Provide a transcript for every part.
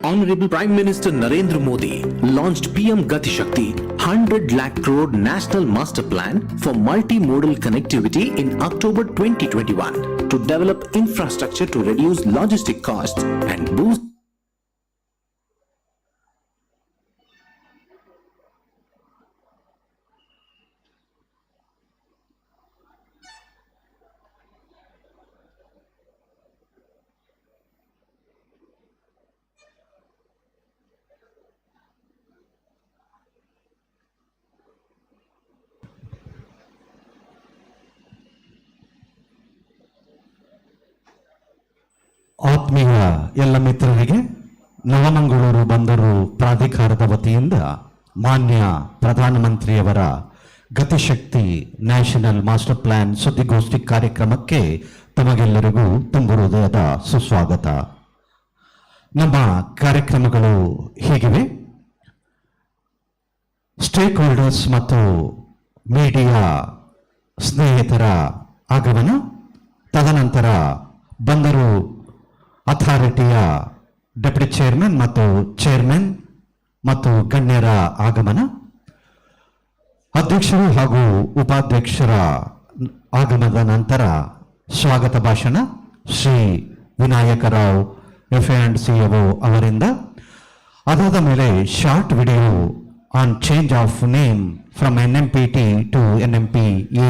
Honorable Prime Minister Narendra Modi launched PM Gati Shakti 100 lakh crore National Master Plan for multimodal connectivity in October 2021 to develop infrastructure to reduce logistic costs and boost ಆತ್ಮೀಯ ಎಲ್ಲ ಮಿತ್ರರಿಗೆ ನವಮಂಗಳೂರು ಬಂದರು ಪ್ರಾಧಿಕಾರದ ವತಿಯಿಂದ ಮಾನ್ಯ ಪ್ರಧಾನಮಂತ್ರಿಯವರ Gatishakti national master plan ಸುದ್ದಿಗೋಷ್ಠಿ ಕಾರ್ಯಕ್ರಮಕ್ಕೆ ತಮಗೆಲ್ಲರಿಗೂ ತುಂಬು ಹೃದಯದ ಸುಸ್ವಾಗತ. ನಮ್ಮ ಕಾರ್ಯಕ್ರಮಗಳು ಹೀಗಿವೆ. ಸ್ಟೇಕ್ ಹೋಲ್ಡರ್ಸ್ ಮತ್ತು ಮೀಡಿಯಾ ಸ್ನೇಹಿತರ ಆಗಮನ, ತದನಂತರ ಬಂದರು ಅಥಾರಿಟಿಯ ಡೆಪ್ಯೂಟಿ ಚೇರ್ಮನ್ ಮತ್ತು ಚೇರ್ಮನ್ ಮತ್ತು ಗಣ್ಯರ ಆಗಮನ, ಅಧ್ಯಕ್ಷರು ಹಾಗೂ ಉಪಾಧ್ಯಕ್ಷರ ಆಗಮನದ ನಂತರ ಸ್ವಾಗತ ಭಾಷಣ ಶ್ರೀ ವಿನಾಯಕರಾವ್ FA&CO ಅವರಿಂದ. ಅದಾದ ಮೇಲೆ short video on change of name from NMPT to NMPA.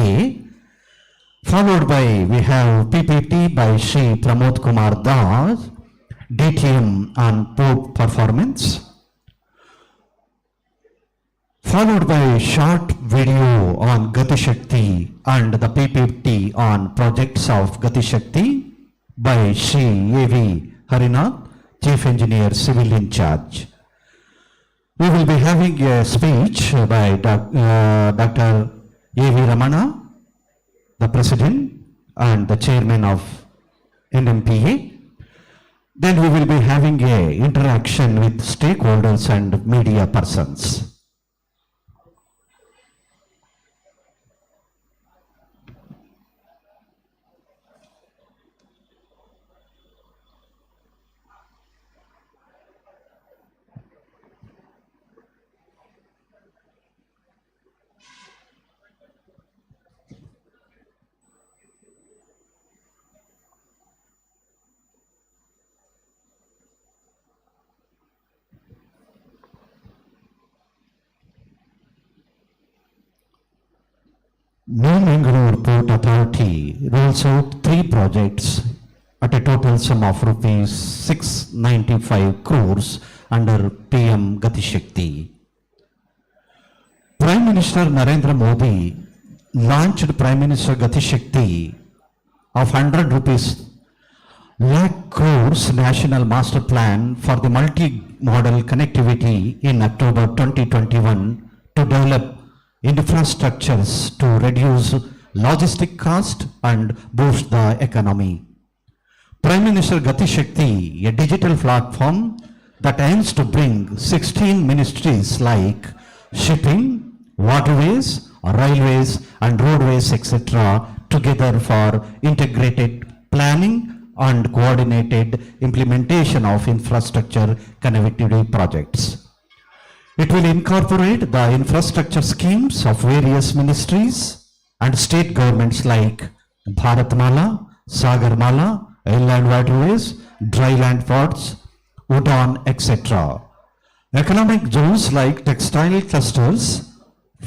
Followed by, we have PPT by Shri Pramod Kumar Das, DTM on port performance. Followed by short video on Gati Shakti and the PPT on projects of Gati Shakti by Shri A.V. Harinath, Chief Engineer, Civil in Charge. We will be having a speech by Dr. A.V. Ramana, the President and the Chairman of NMPA. Then we will be having a interaction with stakeholders and media persons. New Mangalore Port Authority rolls out 3 projects at a total sum of rupees 695 crores under PM Gati Shakti. Prime Minister Narendra Modi launched Prime Minister Gati Shakti of 100 rupees lakh crores National Master Plan for the multi-modal connectivity in October 2021 to develop infrastructures to reduce logistic cost and boost the economy. Prime Minister Gati Shakti, a digital platform that aims to bring 16 ministries like shipping, waterways, railways and roadways etc. together for integrated planning and coordinated implementation of infrastructure connectivity projects. It will incorporate the infrastructure schemes of various ministries and state governments like Bharatmala, Sagarmala, inland waterways, dryland ports, Udan, etc. Economic zones like textile clusters,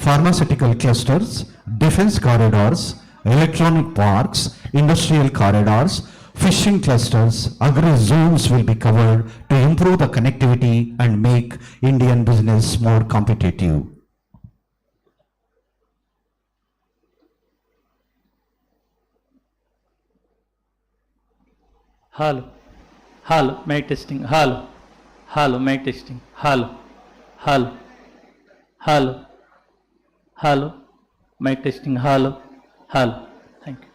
pharmaceutical clusters, defense corridors, electronic parks, industrial corridors, fishing clusters, agri zones will be covered to improve the connectivity and make Indian business more competitive. Hello, hello, mic testing, hello, hello, mic testing, hello, hello, hello, hello, mic testing, hello, hello. Thank you.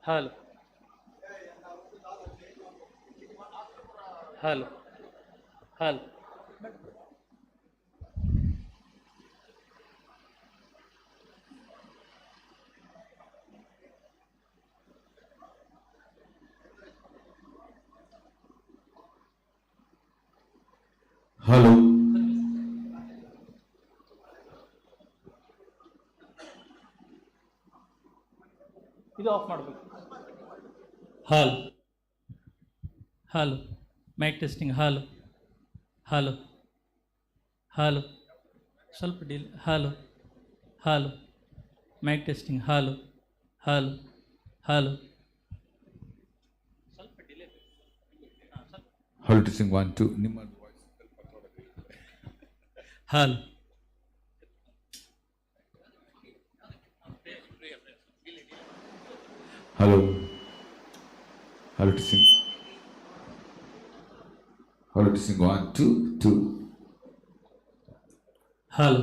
Hello. Hello. Hello. Hello ಇದು of ಮಾಡಬೇಕು. ಹಾಲ್ ಹಾಲು mic testing ಹಾಲು ಹಾಲು ಹಾಲು ಸ್ವಲ್ಪ dill ಹಾಲು ಹಾಲು mic testing ಹಾಲು ಹಾಲು ಹಾಲು ಸ್ವಲ್ಪ ಡಿಲೇ ಹಲೋ ಟೆಸ್ಟಿಂಗ್ 1 2 ನಿಮ್ಮ ಹಾಲು ಹಲೋ ಹಲೋ ಟೆಸ್ಟಿಂಗ್ 1 2 2 ಹಾಲು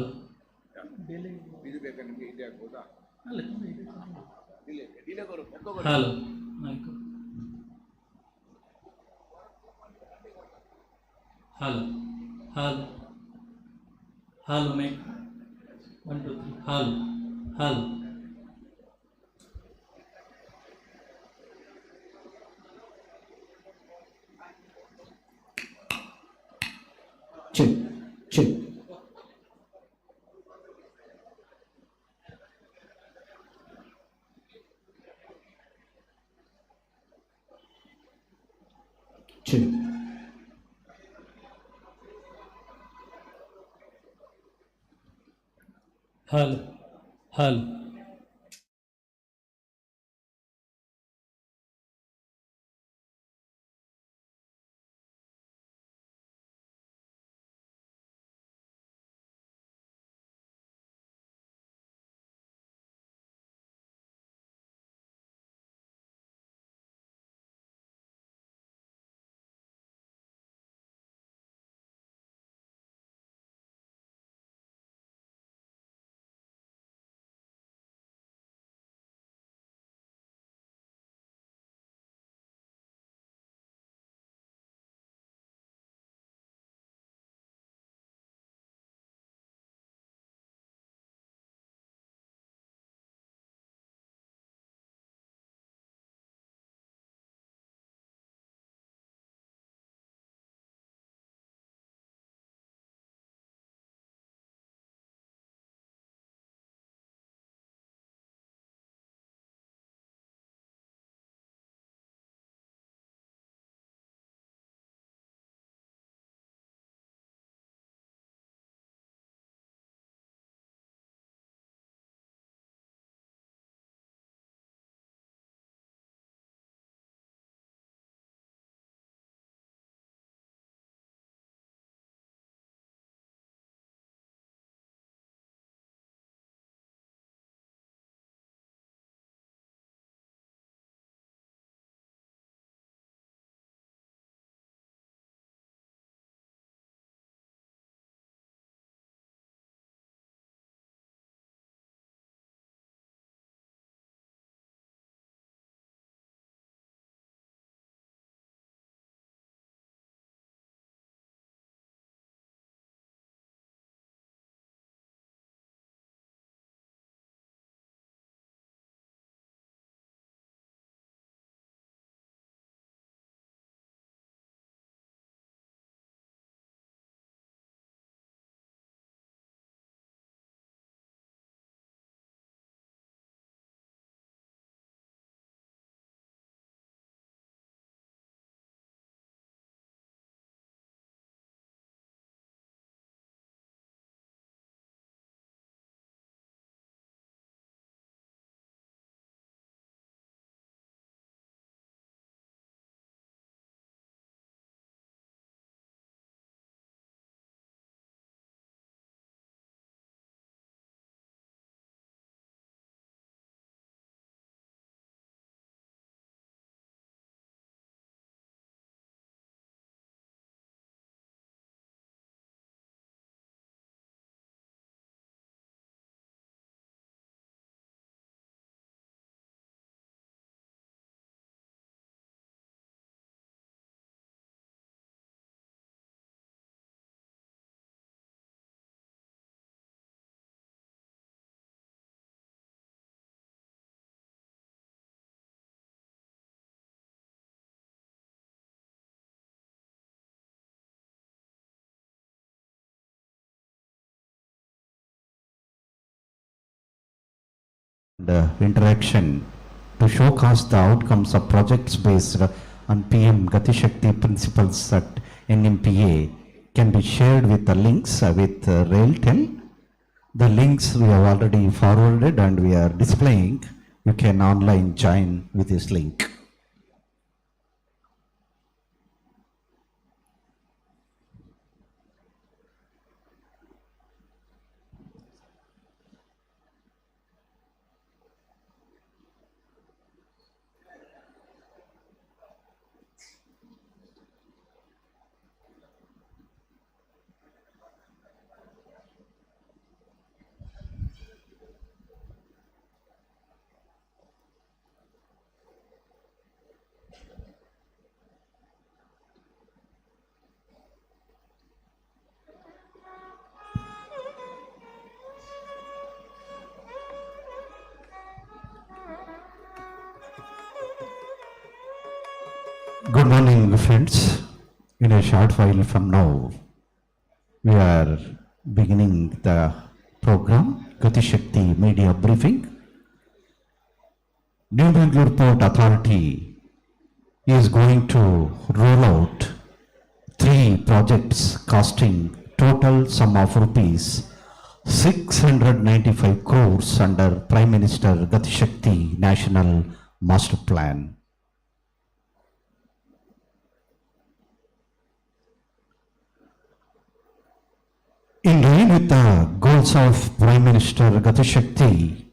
ಹಾಲು ಮೈಕ್ ಹಾಲು ಹಾಲು ಹಾಲು ಮೈಕ್ 1 2 3 ಹಾಲು ಹಾಲು check, check. Check. ಹಾಲು ಹಾಲು interaction to showcase the outcomes of projects based on PM Gati Shakti principles at NMPA can be shared with the links with Railtel. The links we have already forwarded and we are displaying. You can online join with this link. Good morning, friends. In a short while from now, we are beginning the program Gati Shakti Media Briefing. New Mangalore Port Authority is going to roll out 3 projects costing total sum of rupees 695 crores under Prime Minister Gati Shakti National Master Plan. In line with the goals of Prime Minister Gati Shakti,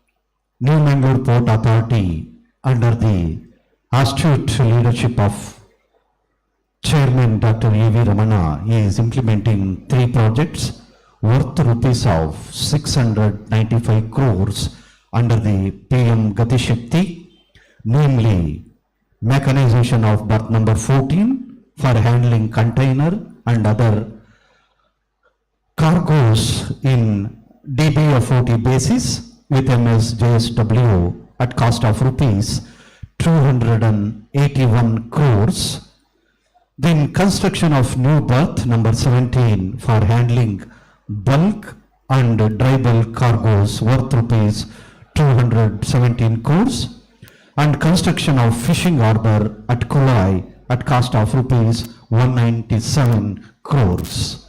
New Mangalore Port Authority under the astute leadership of Chairman Dr. E.V. Ramana is implementing 3 projects worth rupees of 695 crores under the PM Gati Shakti, namely mechanization of berth number 14 for handling container and other cargoes in DBA40 basis with MS JSW at cost of rupees 281 crores. Then construction of new berth number 17 for handling bulk and dry bulk cargoes worth rupees 217 crores, and construction of fishing harbour at Kulai at cost of rupees 197 crores.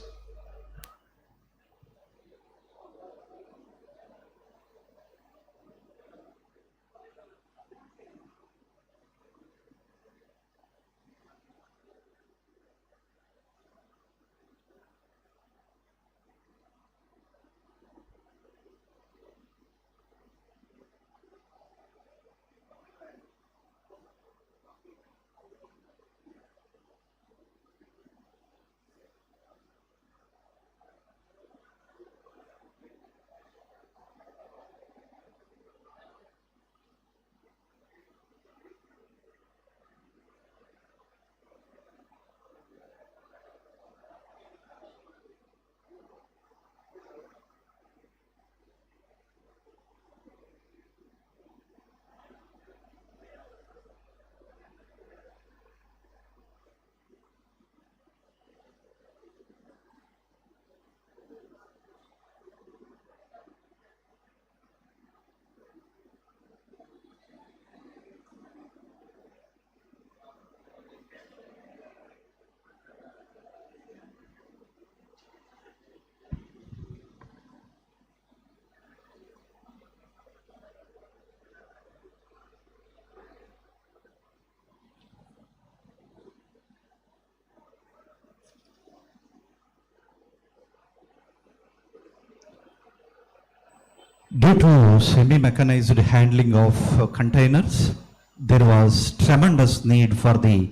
Due to semi-mechanized handling of containers, there was tremendous need for the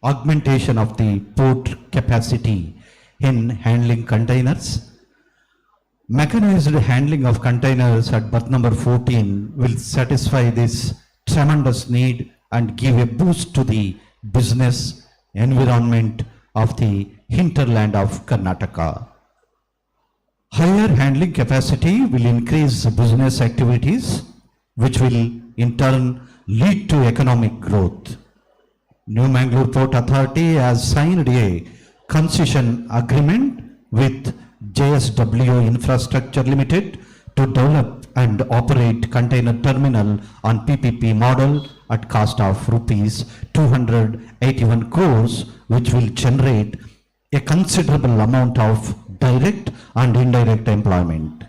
augmentation of the port capacity in handling containers. Mechanized handling of containers at berth number 14 will satisfy this tremendous need and give a boost to the business environment of the hinterland of Karnataka. Higher handling capacity will increase business activities, which will in turn lead to economic growth. New Mangalore Port Authority has signed a concession agreement with JSW Infrastructure Limited to develop and operate container terminal on PPP model at cost of rupees 281 crores, which will generate a considerable amount of direct and indirect employment.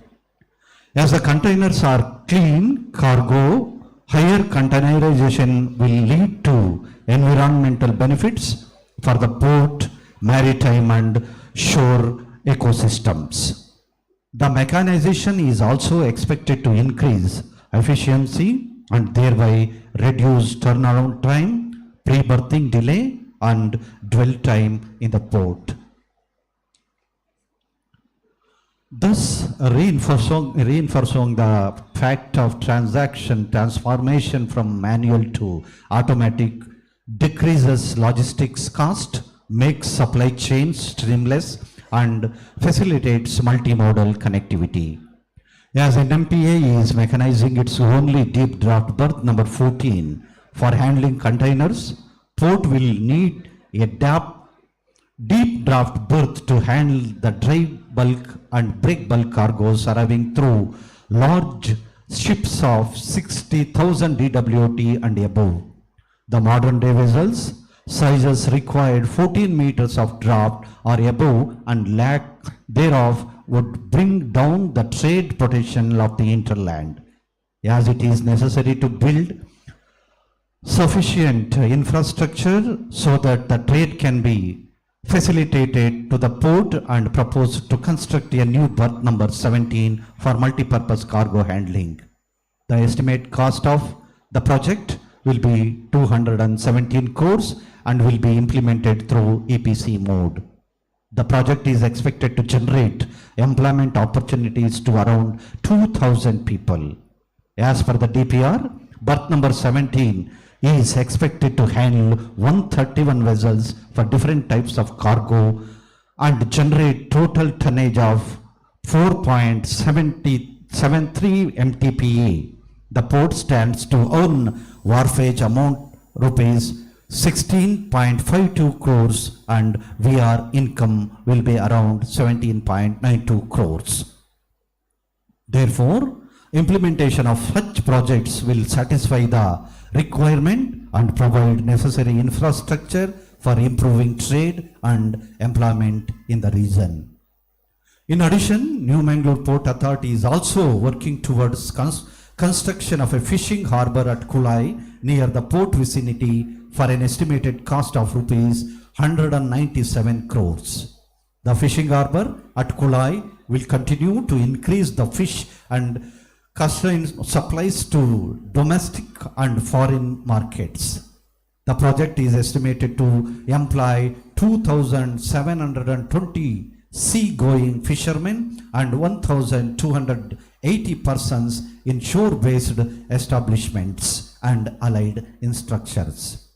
As the containers are clean cargo, higher containerization will lead to environmental benefits for the port, maritime and shore ecosystems. The mechanization is also expected to increase efficiency and thereby reduce turnaround time, pre-berthing delay and dwell time in the port. Thus, reinforcing the fact of transaction transformation from manual to automatic decreases logistics cost, makes supply chains streamless, and facilitates multimodal connectivity. As NMPA is mechanizing its only deep draft berth number 14 for handling containers, port will need a deep draft berth to handle the dry bulk and break bulk cargoes arriving through large ships of 60,000 DWT and above. The modern day vessels sizes required 14 meters of draft or above and lack thereof would bring down the trade potential of the hinterland, as it is necessary to build sufficient infrastructure so that the trade can be facilitated to the port, and proposed to construct a new berth number 17 for multi-purpose cargo handling. The estimate cost of the project will be 217 crores and will be implemented through EPC mode. The project is expected to generate employment opportunities to around 2,000 people. As per the DPR, berth number 17 is expected to handle 131 vessels for different types of cargo and generate total tonnage of 4.73 MTPA. The port stands to earn wharfage amount rupees 16.52 crores and VR income will be around 17.92 crores. Therefore, implementation of such projects will satisfy the requirement and provide necessary infrastructure for improving trade and employment in the region. In addition, New Mangalore Port Authority is also working towards construction of a fishing harbour at Kulai near the port vicinity for an estimated cost of rupees 197 crores. The fishing harbour at Kulai will continue to increase the fish and supplies to domestic and foreign markets. The project is estimated to employ 2,720 sea-going fishermen and 1,280 persons in shore-based establishments and allied instructors.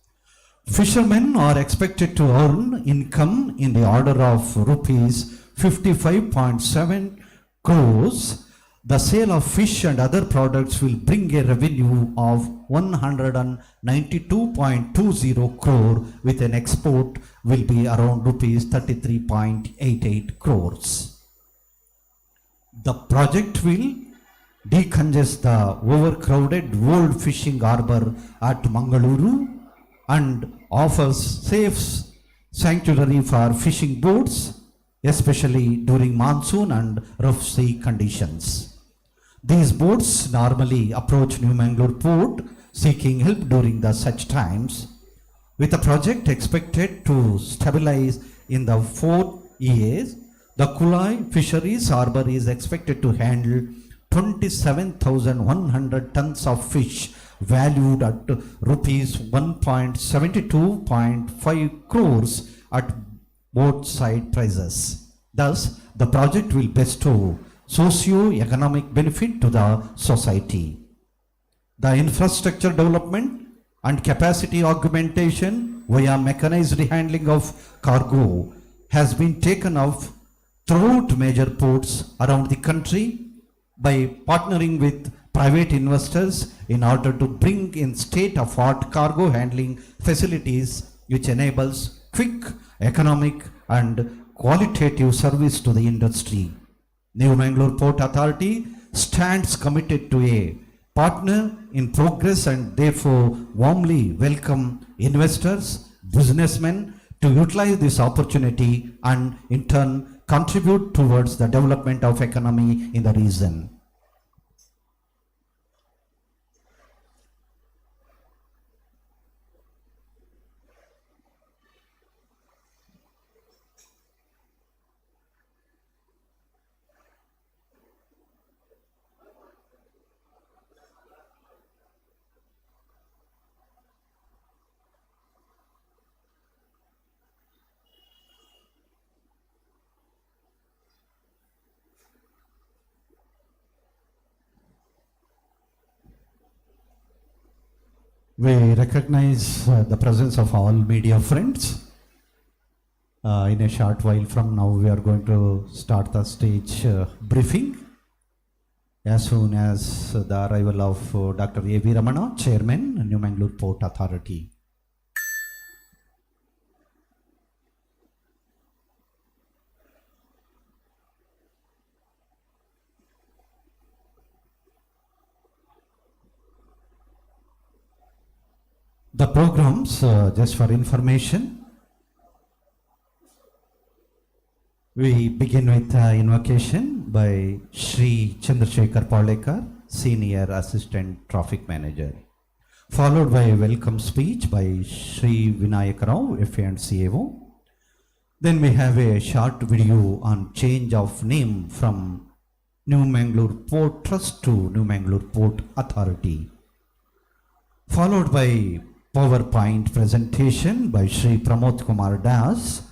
Fishermen are expected to earn income in the order of rupees 55.7 crores. The sale of fish and other products will bring a revenue of 192.20 crore with an export will be around rupees 33.88 crores. The project will decongest the overcrowded old fishing harbour at Mangalore and offers safe sanctuary for fishing boats, especially during monsoon and rough sea conditions. These boats normally approach New Mangalore Port seeking help during such times. With the project expected to stabilize in the 4 years, the Kulai Fisheries Harbour is expected to handle 27,100 tons of fish valued at rupees 1.72.5 crores at both side prices. Thus, the project will bestow socio-economic benefit to the society. The infrastructure development and capacity augmentation via mechanized handling of cargo has been taken up throughout major ports around the country by partnering with private investors in order to bring in state-of-the-art cargo handling facilities which enables quick, economic and qualitative service to the industry. New Mangalore Port Authority stands committed to a partner in progress and therefore warmly welcome investors, businessmen to utilize this opportunity and in turn contribute towards the development of economy in the region. We recognize the presence of all media friends. In a short while from now, we are going to start the stage briefing. As soon as the arrival of Dr. A.V. Ramana, Chairman, New Mangalore Port Authority. The programs, just for information, we begin with invocation by Shri Chandrasekhar Palekar, Senior Assistant Traffic Manager, followed by a welcome speech by Shri Vinayak Rao, FA and CAO. Then we have a short video on change of name from New Mangalore Port Trust to New Mangalore Port Authority, followed by PowerPoint presentation by Shri Pramod Kumar Das,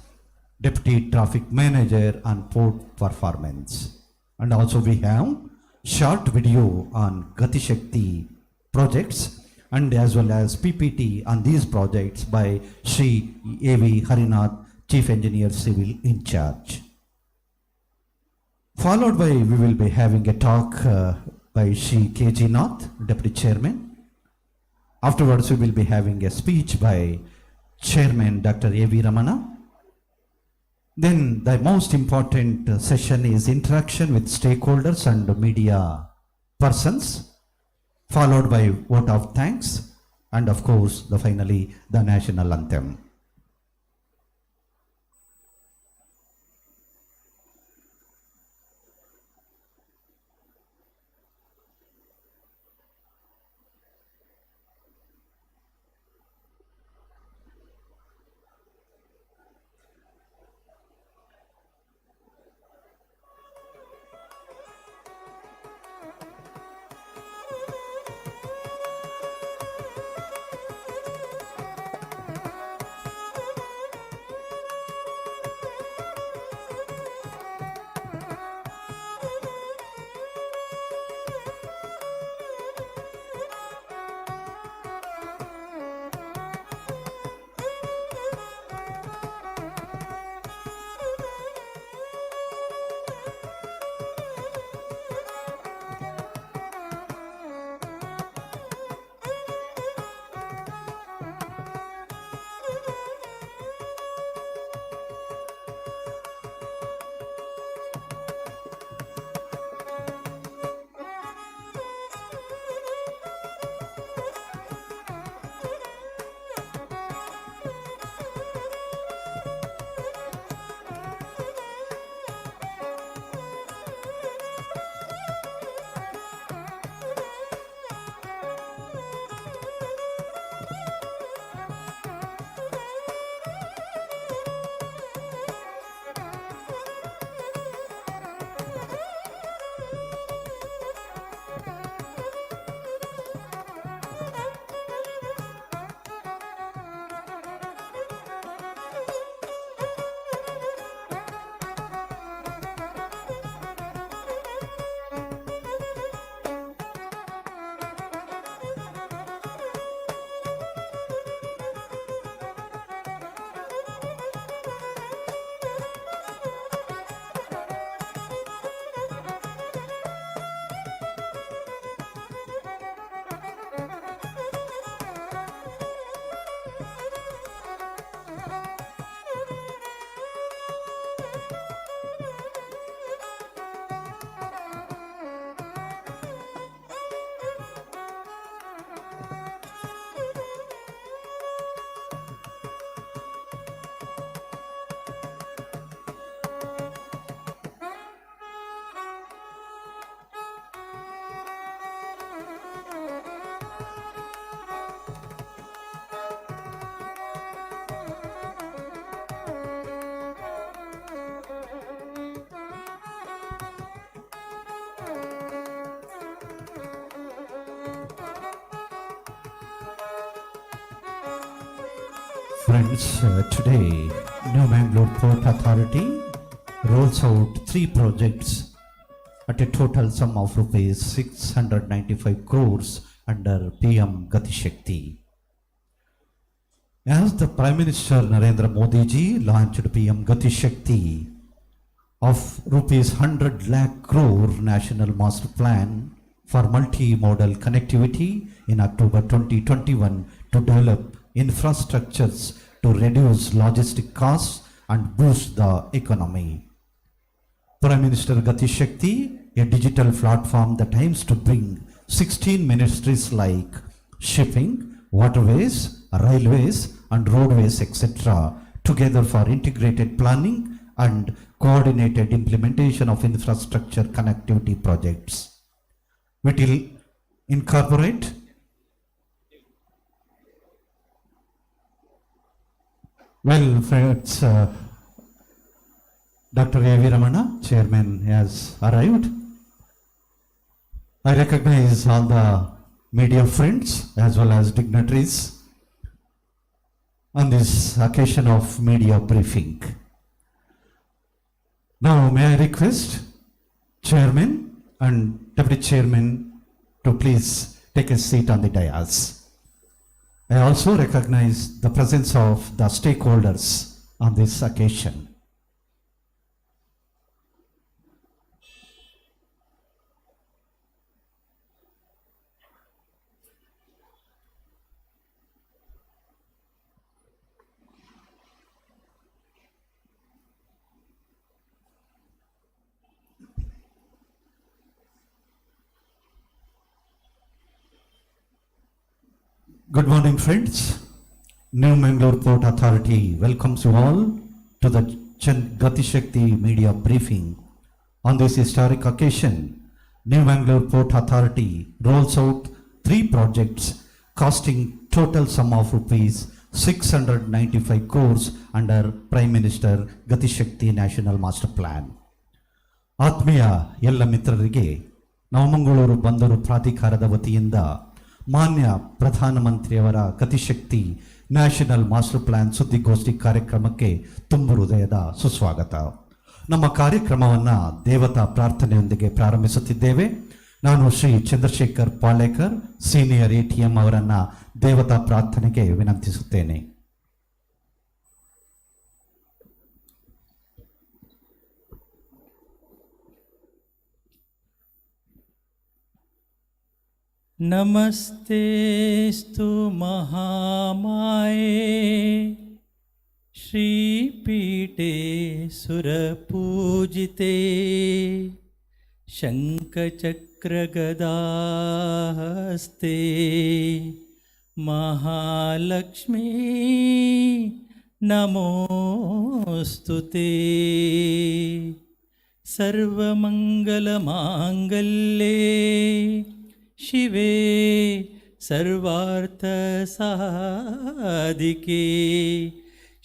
Deputy Traffic Manager on Port Performance. And also we have short video on Gati Shakti projects and as well as PPT on these projects by Shri A.V. Harinath, Chief Engineer Civil in charge. Followed by, we will be having a talk by Shri K.G. Nath, Deputy Chairman. Afterwards, we will be having a speech by Chairman Dr. A.V. Ramana. Then the most important session is interaction with stakeholders and media persons, followed by vote of thanks, and of course, finally, the national anthem. Friends, today New Mangalore Port Authority rolls out three projects at a total sum of rupees 695 crores under PM Gati Shakti. As the Prime Minister Narendra Modi ji launched PM Gati Shakti of rupees 100 lakh crore National Master Plan for multimodal connectivity in October 2021 to develop infrastructures to reduce logistic costs and boost the economy. Prime Minister Gati Shakti, a digital platform that aims to bring 16 ministries like shipping, waterways, railways and roadways etc. together for integrated planning and coordinated implementation of infrastructure connectivity projects. It will incorporate well, friends, Dr. A.V. Ramana, Chairman, has arrived. I recognize all the media friends as well as dignitaries on this occasion of media briefing. Now, may I request Chairman and Deputy Chairman to please take a seat on the dais. I also recognize the presence of the stakeholders on this occasion. Good morning, friends. New Mangalore Port Authority welcomes you all to the Gati Shakti media briefing. On this historic occasion, New Mangalore Port Authority rolls out three projects costing total sum of rupees 695 crores under Prime Minister Gati Shakti National Master Plan. ಆತ್ಮೀಯ ಎಲ್ಲ ಮಿತ್ರರಿಗೆ ನವಮಂಗಳೂರು ಬಂದರು ಪ್ರಾಧಿಕಾರದ ವತಿಯಿಂದ ಮಾನ್ಯ ಪ್ರಧಾನಮಂತ್ರಿಯವರ Gatishakti national master plan ಸುದ್ದಿಗೋಷ್ಠಿ ಕಾರ್ಯಕ್ರಮಕ್ಕೆ ತುಂಬು ಹೃದಯದ ಸುಸ್ವಾಗತ. ನಮ್ಮ ಕಾರ್ಯಕ್ರಮವನ್ನು ದೇವತಾ ಪ್ರಾರ್ಥನೆಯೊಂದಿಗೆ ಪ್ರಾರಂಭಿಸುತ್ತಿದ್ದೇವೆ. ನಾನು ಶ್ರೀ ಚಂದ್ರಶೇಖರ್ ಪಾಲೇಕರ್ ಸೀನಿಯರ್ ATM ಅವರನ್ನು ದೇವತಾ ಪ್ರಾರ್ಥನೆಗೆ ವಿನಂತಿಸುತ್ತೇನೆ. नमस्तेस्तु महामाये श्रीपीठे सुरपूजिते शङ्खचक्रगदाहस्ते महालक्ष्मी नमोऽस्तु ते सर्वमङ्गलमाङ्गल्ये शिवे सर्वार्थसाधिके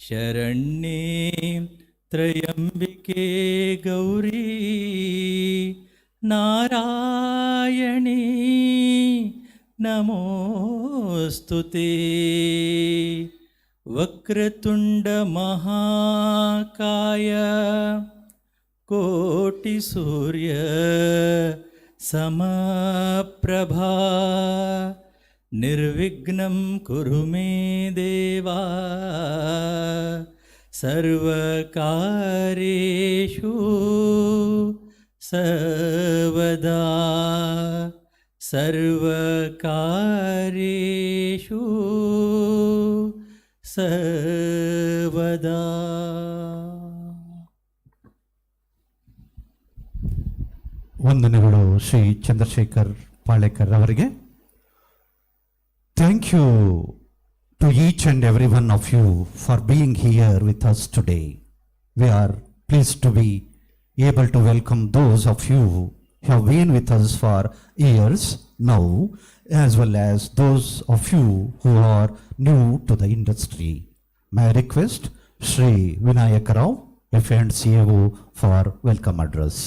शरण्ये त्र्यम्बिके गौरी नारायणी नमोऽस्तु ते वक्रतुण्डमहाकाय कोटिसूर्य समप्रभा निर्विघ्नं कुरु मे देवा सर्वकार्येषु सर्वदा सर्वकार्येषु सर्वदा. ವಂದನೆಗಳು ಶ್ರೀ ಚಂದ್ರಶೇಖರ್ ಪಾಳೇಕರ್ ಅವರಿಗೆ. Thank you to each and every one of you for being here with us today. We are pleased to be able to welcome those of you who have been with us for years now, as well as those of you who are new to the industry. May I request Sri Vinayak Rao, FNCAO, for welcome address.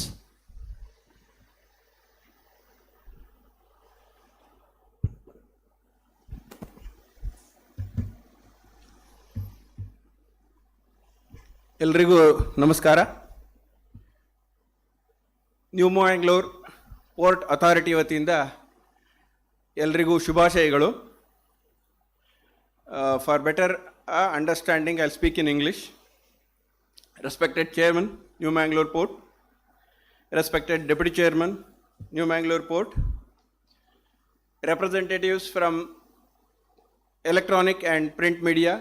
ಎಲ್ರಿಗೂ ನಮಸ್ಕಾರ. New Mangalore port authority ವತಿಯಿಂದ ಎಲ್ರಿಗೂ ಶುಭಾಶಯಗಳು. For better understanding I speak in English. Respected chairman, new Mangalore port, respected deputy chairman, new Mangalore port, representatives from electronic and print media,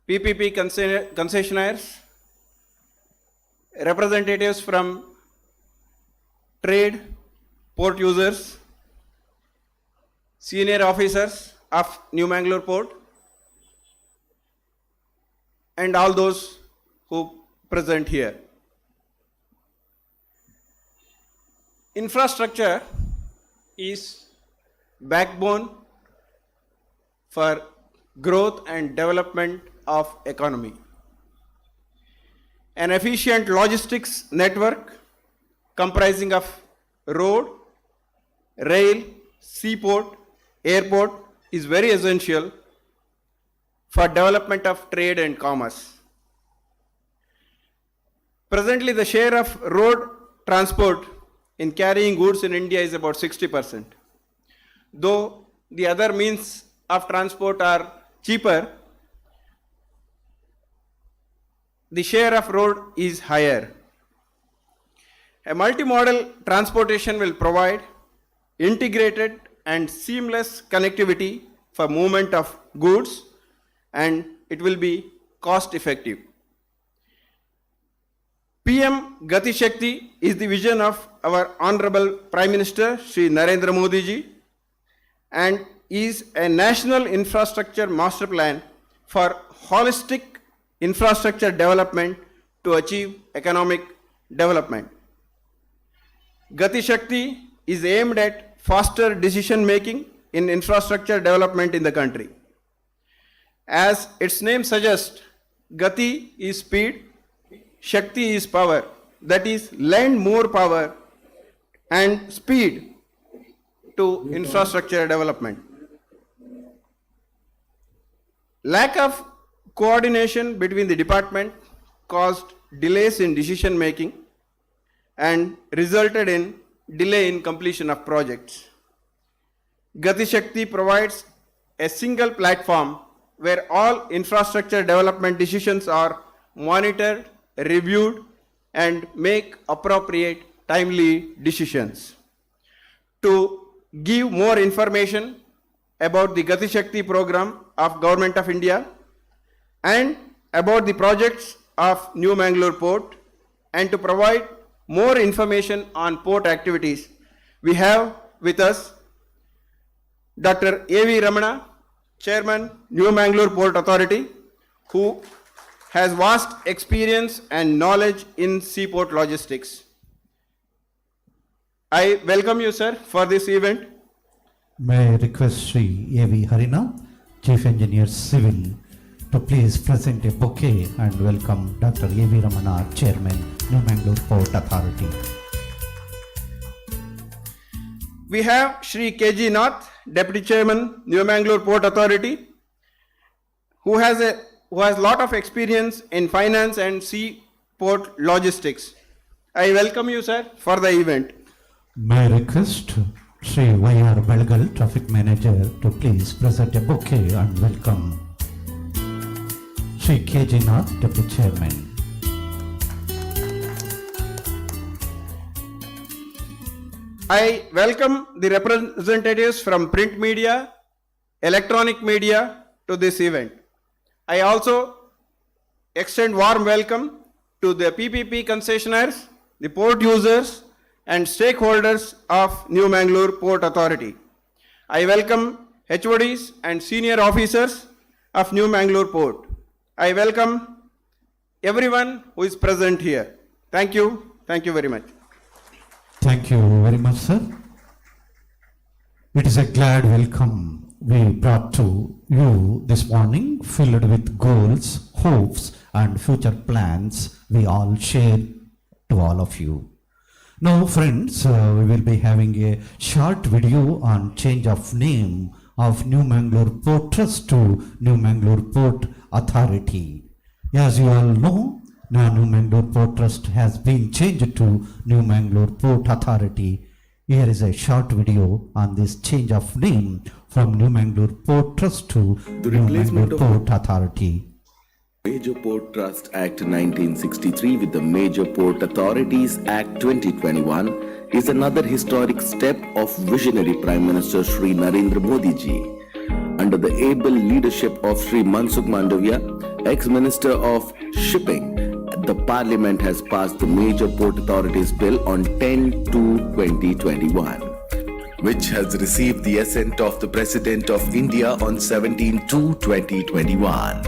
PPP concessionaires, representatives from trade, port users, senior officers of New Mangalore Port, and all those who present here. Infrastructure is backbone for growth and development of economy. An efficient logistics network comprising of road, rail, seaport, airport is very essential for development of trade and commerce. Presently, the share of road transport in carrying goods in India is about 60%. Though the other means of transport are cheaper, the share of road is higher. A multimodal transportation will provide integrated and seamless connectivity for movement of goods, and it will be cost effective. PM Gati Shakti is the vision of our Honorable Prime Minister Shri Narendra Modi ji, and is a national infrastructure master plan for holistic infrastructure development to achieve economic development. Gati Shakti is aimed at faster decision making in infrastructure development in the country. As its name suggests, Gati is speed, Shakti is power, that is, lend more power and speed to infrastructure development. Lack of coordination between the department caused delays in decision making and resulted in delay in completion of projects. Gati Shakti provides a single platform where all infrastructure development decisions are monitored, reviewed, and make appropriate timely decisions. To give more information about the Gati Shakti program of Government of India and about the projects of New Mangalore Port, and to provide more information on port activities, we have with us Dr. A.V. Ramana, Chairman, New Mangalore Port Authority, who has vast experience and knowledge in seaport logistics. I welcome you, sir, for this event. May I request Sri A.V. Harina, Chief Engineer Civil, to please present a bouquet and welcome Dr. A.V. Ramana, Chairman, New Mangalore Port Authority. We have Shri K.G. Nath, Deputy Chairman, New Mangalore Port Authority, who has a lot of experience in finance and seaport logistics. I welcome you, sir, for the event. May I request Sri Y.R. Belgal, Traffic Manager, to please present a bouquet and welcome Sri K.G. Nath, Deputy Chairman. I welcome the representatives from print media, electronic media to this event. I also extend warm welcome to the PPP concessionaires, the port users, and stakeholders of New Mangalore Port Authority. I welcome HODs and senior officers of New Mangalore Port. I welcome everyone who is present here. Thank you. Thank you very much. Thank you very much, sir. It is a glad welcome we brought to you this morning, filled with goals, hopes, and future plans we all share to all of you. Now, friends, we will be having a short video on change of name of New Mangalore Port Trust to New Mangalore Port Authority. As you all know, now New Mangalore Port Trust has been changed to New Mangalore Port Authority. Here is a short video on this change of name from New Mangalore Port Trust to The New replacement Mangalore of- Port Authority. Major Port Trust Act 1963 with the Major Port Authorities Act 2021 is another historic step of visionary Prime Minister Shri Narendra Modi ji. Under the able leadership of Shri Mansukh Mandavia, ex-Minister of Shipping, the Parliament has passed the Major Port Authorities Bill on 10/2/2021, which has received the assent of the President of India on 17/2/2021.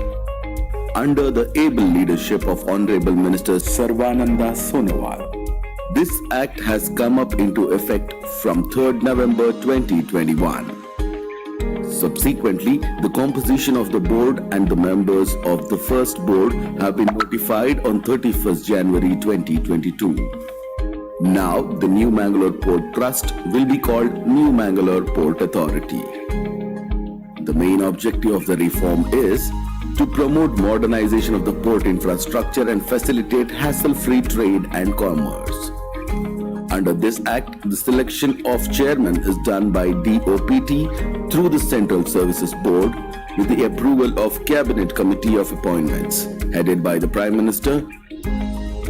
Under the able leadership of Honorable Minister Sarvananda Sonowal, this act has come up into effect from 3rd November 2021. Subsequently, the composition of the board and the members of the first board have been notified on 31st January 2022. Now, the New Mangalore Port Trust will be called New Mangalore Port Authority. The main objective of the reform is to promote modernization of the port infrastructure and facilitate hassle-free trade and commerce. Under this act, the selection of chairman is done by DOPT through the Central Services Board with the approval of Cabinet Committee of Appointments, headed by the Prime Minister.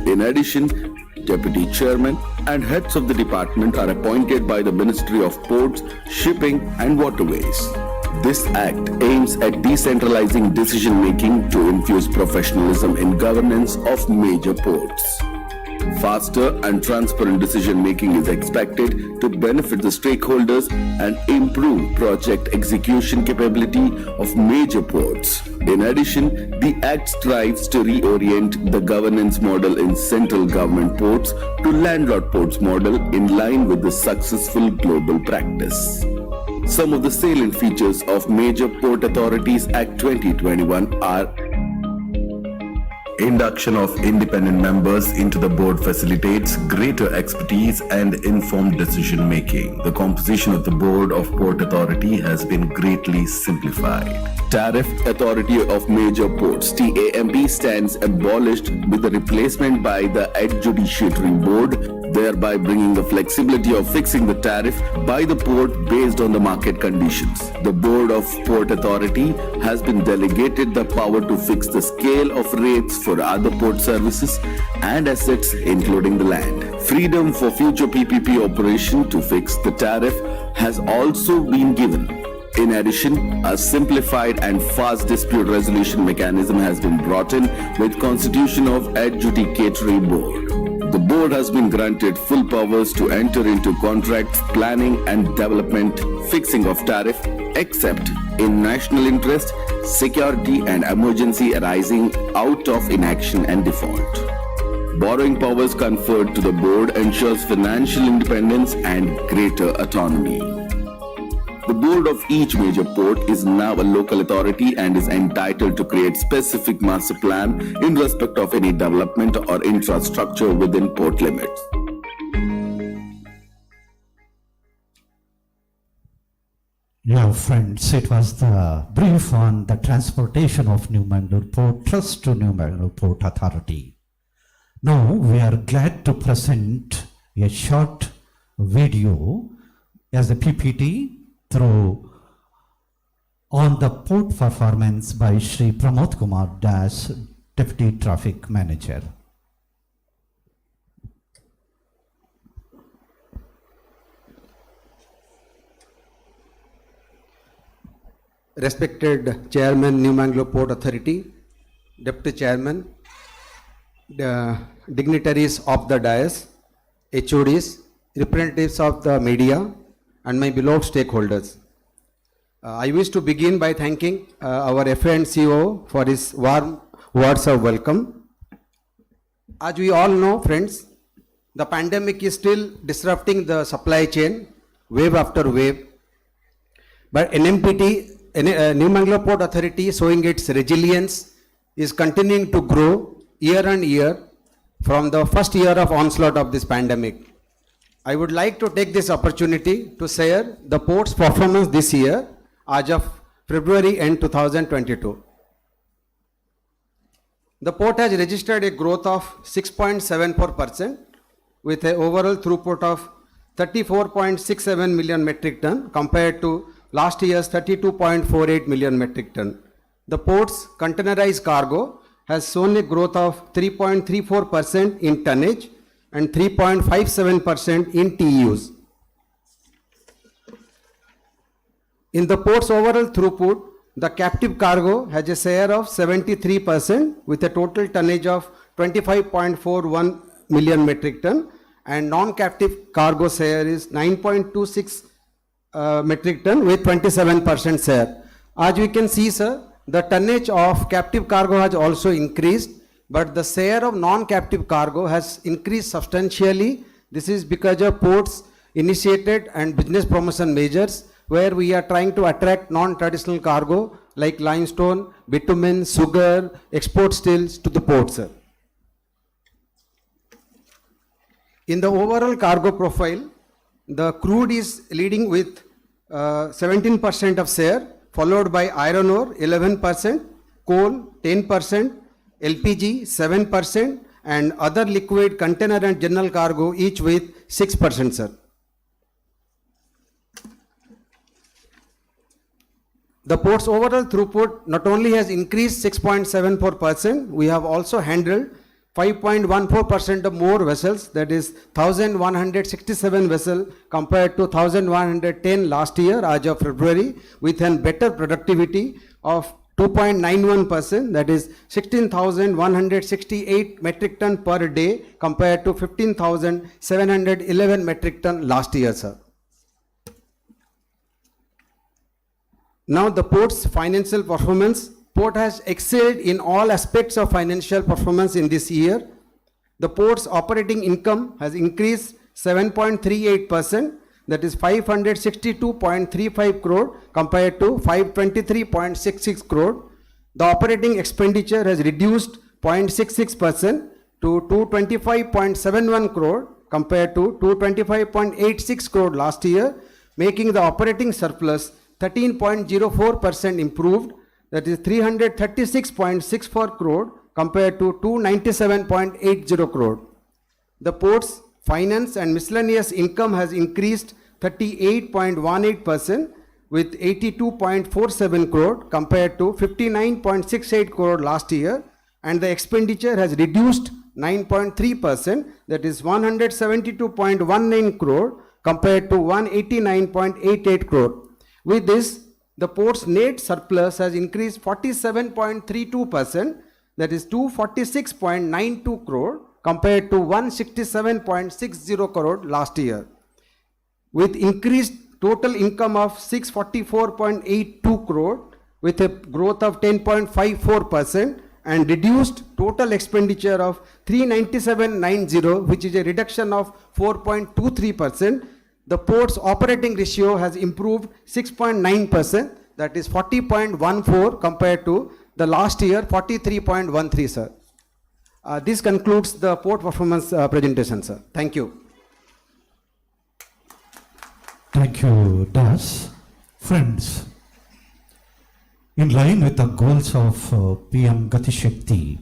In addition, Deputy Chairman and heads of the department are appointed by the Ministry of Ports, Shipping and Waterways. This act aims at decentralizing decision-making to infuse professionalism in governance of major ports. Faster and transparent decision-making is expected to benefit the stakeholders and improve project execution capability of major ports. In addition, the Act strives to reorient the governance model in central government ports to landlord ports model in line with the successful global practice. Some of the salient features of Major Port Authorities Act 2021 are: induction of independent members into the board facilitates greater expertise and informed decision making. The composition of the board of Port Authority has been greatly simplified. Tariff Authority of Major Ports (TAMP) stands abolished with the replacement by the Adjudicatory Board, thereby bringing the flexibility of fixing the tariff by the port based on the market conditions. The Board of Port Authority has been delegated the power to fix the scale of rates for other port services and assets including the land. Freedom for future PPP operation to fix the tariff has also been given. In addition, a simplified and fast dispute resolution mechanism has been brought in with constitution of Adjudicatory Board. The board has been granted full powers to enter into contracts, planning and development, fixing of tariff, except in national interest, security and emergency arising out of inaction and default. Borrowing powers conferred to the board ensures financial independence and greater autonomy. The board of each major port is now a local authority and is entitled to create specific master plan in respect of any development or infrastructure within port limits. Yeah, friends, it was the brief on the transportation of New Mangalore Port Trust to New Mangalore Port Authority. Now we are glad to present a short video as a PPT through on the port performance by Shri Pramod Kumar Das, Deputy Traffic Manager. Respected Chairman, New Mangalore Port Authority, Deputy Chairman, the dignitaries of the dais, HODs, representatives of the media, and my beloved stakeholders. I wish to begin by thanking our FA and CEO for his warm words of welcome. As we all know, friends, the pandemic is still disrupting the supply chain wave after wave. But NMPT, New Mangalore Port Authority, showing its resilience, is continuing to grow year on year from the first year of onslaught of this pandemic. I would like to take this opportunity to share the port's performance this year as of February end 2022. The port has registered a growth of 6.74% with an overall throughput of 34.67 million metric ton compared to last year's 32.48 million metric ton. The port's containerized cargo has shown a growth of 3.34% in tonnage and 3.57% in TEUs. In the port's overall throughput, the captive cargo has a share of 73% with a total tonnage of 25.41 million metric ton, and non-captive cargo share is 9.26 metric ton with 27% share. As we can see, sir, the tonnage of captive cargo has also increased, but the share of non-captive cargo has increased substantially. This is because of ports initiated and business promotion measures where we are trying to attract non-traditional cargo like limestone, bitumen, sugar, export steels to the port, sir. In the overall cargo profile, the crude is leading with 17% of share, followed by iron ore 11%, coal 10%, LPG 7%, and other liquid, container and general cargo each with 6%, sir. The port's overall throughput not only has increased 6.74%, we have also handled 5.14% of more vessels, that is 1,167 vessels compared to 1,110 last year as of February, with a better productivity of 2.91%, that is 16,168 metric ton per day compared to 15,711 metric ton last year, sir. Now the port's financial performance. Port has excelled in all aspects of financial performance in this year. The port's operating income has increased 7.38%, that is 562.35 crore compared to 523.66 crore. The operating expenditure has reduced 0.66% to 225.71 crore compared to 225.86 crore last year, making the operating surplus 13.04% improved, that is 336.64 crore compared to 297.80 crore. The port's finance and miscellaneous income has increased 38.18% with 82.47 crore compared to 59.68 crore last year, and the expenditure has reduced 9.3%, that is 172.19 crore compared to 189.88 crore. With this, the port's net surplus has increased 47.32%, that is 246.92 crore compared to 167.60 crore last year. With increased total income of 644.82 crore with a growth of 10.54% and reduced total expenditure of 397.90, which is a reduction of 4.23%. The port's operating ratio has improved 6.9%, that is 40.14 compared to the last year 43.13, sir. This concludes the port performance presentation, sir. Thank you. Thank you, Das. Friends, in line with the goals of PM Gati Shakti,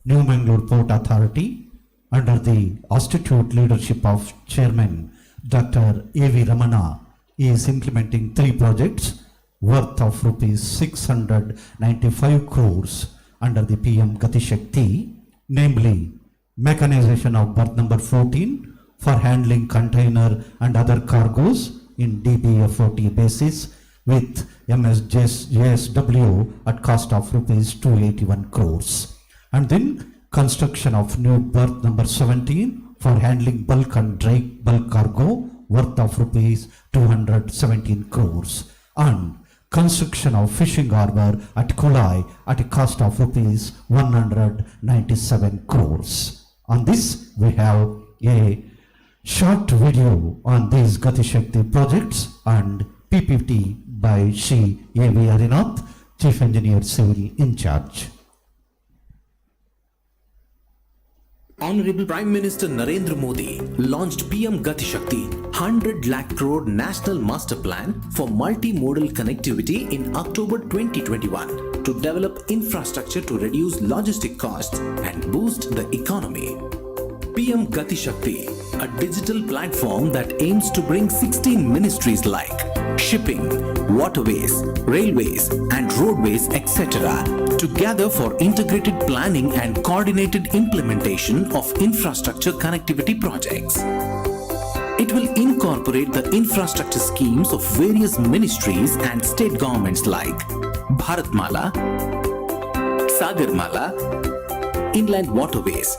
New Mangalore Port Authority, under the auspicious leadership of Chairman Dr. A.V. Ramana, is implementing 3 projects worth of rupees 695 crores under the PM Gati Shakti, namely mechanization of berth number 14 for handling container and other cargoes in DBFOT basis with MSJSW at cost of rupees 281 crores. And then construction of new berth number 17 for handling bulk and dry bulk cargo worth of rupees 217 crores. And construction of fishing harbor at Kulai at a cost of rupees 197 crores. On this, we have a short video on these Gati Shakti projects and PPT by Shri A.V. Arinath, Chief Engineer Civil in charge. Honorable Prime Minister Narendra Modi launched PM Gati Shakti 100 lakh crore National Master Plan for multimodal connectivity in October 2021. to develop infrastructure to reduce logistic costs and boost the economy. PM Gati Shakti, a digital platform that aims to bring 16 ministries like shipping, waterways, railways and roadways etc. together for integrated planning and coordinated implementation of infrastructure connectivity projects. It will incorporate the infrastructure schemes of various ministries and state governments like Bharatmala, Sagarmala, inland waterways,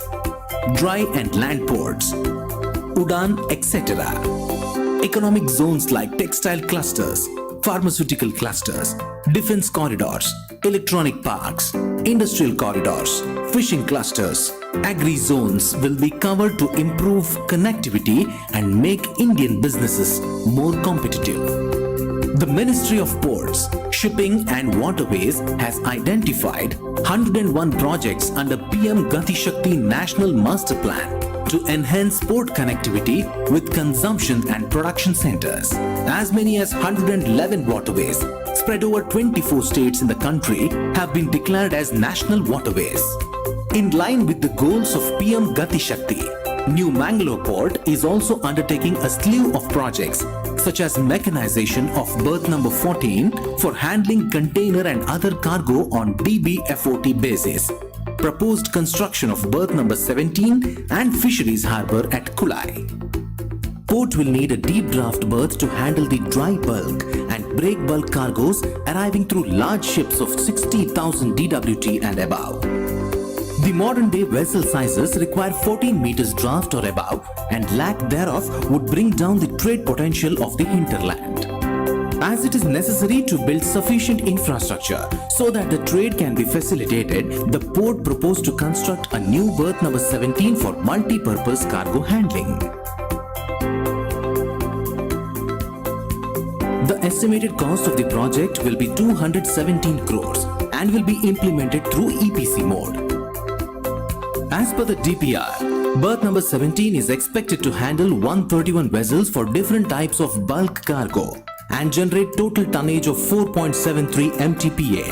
dry and land ports, Udan, etc. Economic zones like textile clusters, pharmaceutical clusters, defense corridors, electronic parks, industrial corridors, fishing clusters, agri zones will be covered to improve connectivity and make Indian businesses more competitive. The Ministry of Ports, Shipping and Waterways has identified 101 projects under PM Gati Shakti National Master Plan to enhance port connectivity with consumption and production centers. As many as 111 waterways spread over 24 states in the country have been declared as national waterways. In line with the goals of PM Gati Shakti, New Mangalore Port is also undertaking a slew of projects such as mechanization of berth number 14 for handling container and other cargo on DBFOT basis, proposed construction of berth number 17 and fisheries harbour at Kulai. Port will need a deep draft berth to handle the dry bulk and break bulk cargoes arriving through large ships of 60,000 DWT and above. The modern day vessel sizes require 14 meters draft or above, and lack thereof would bring down the trade potential of the hinterland. As it is necessary to build sufficient infrastructure so that the trade can be facilitated, the port proposed to construct a new berth number 17 for multi-purpose cargo handling. The estimated cost of the project will be 217 crores and will be implemented through EPC mode. As per the DPR, berth number 17 is expected to handle 131 vessels for different types of bulk cargo and generate total tonnage of 4.73 MTPA.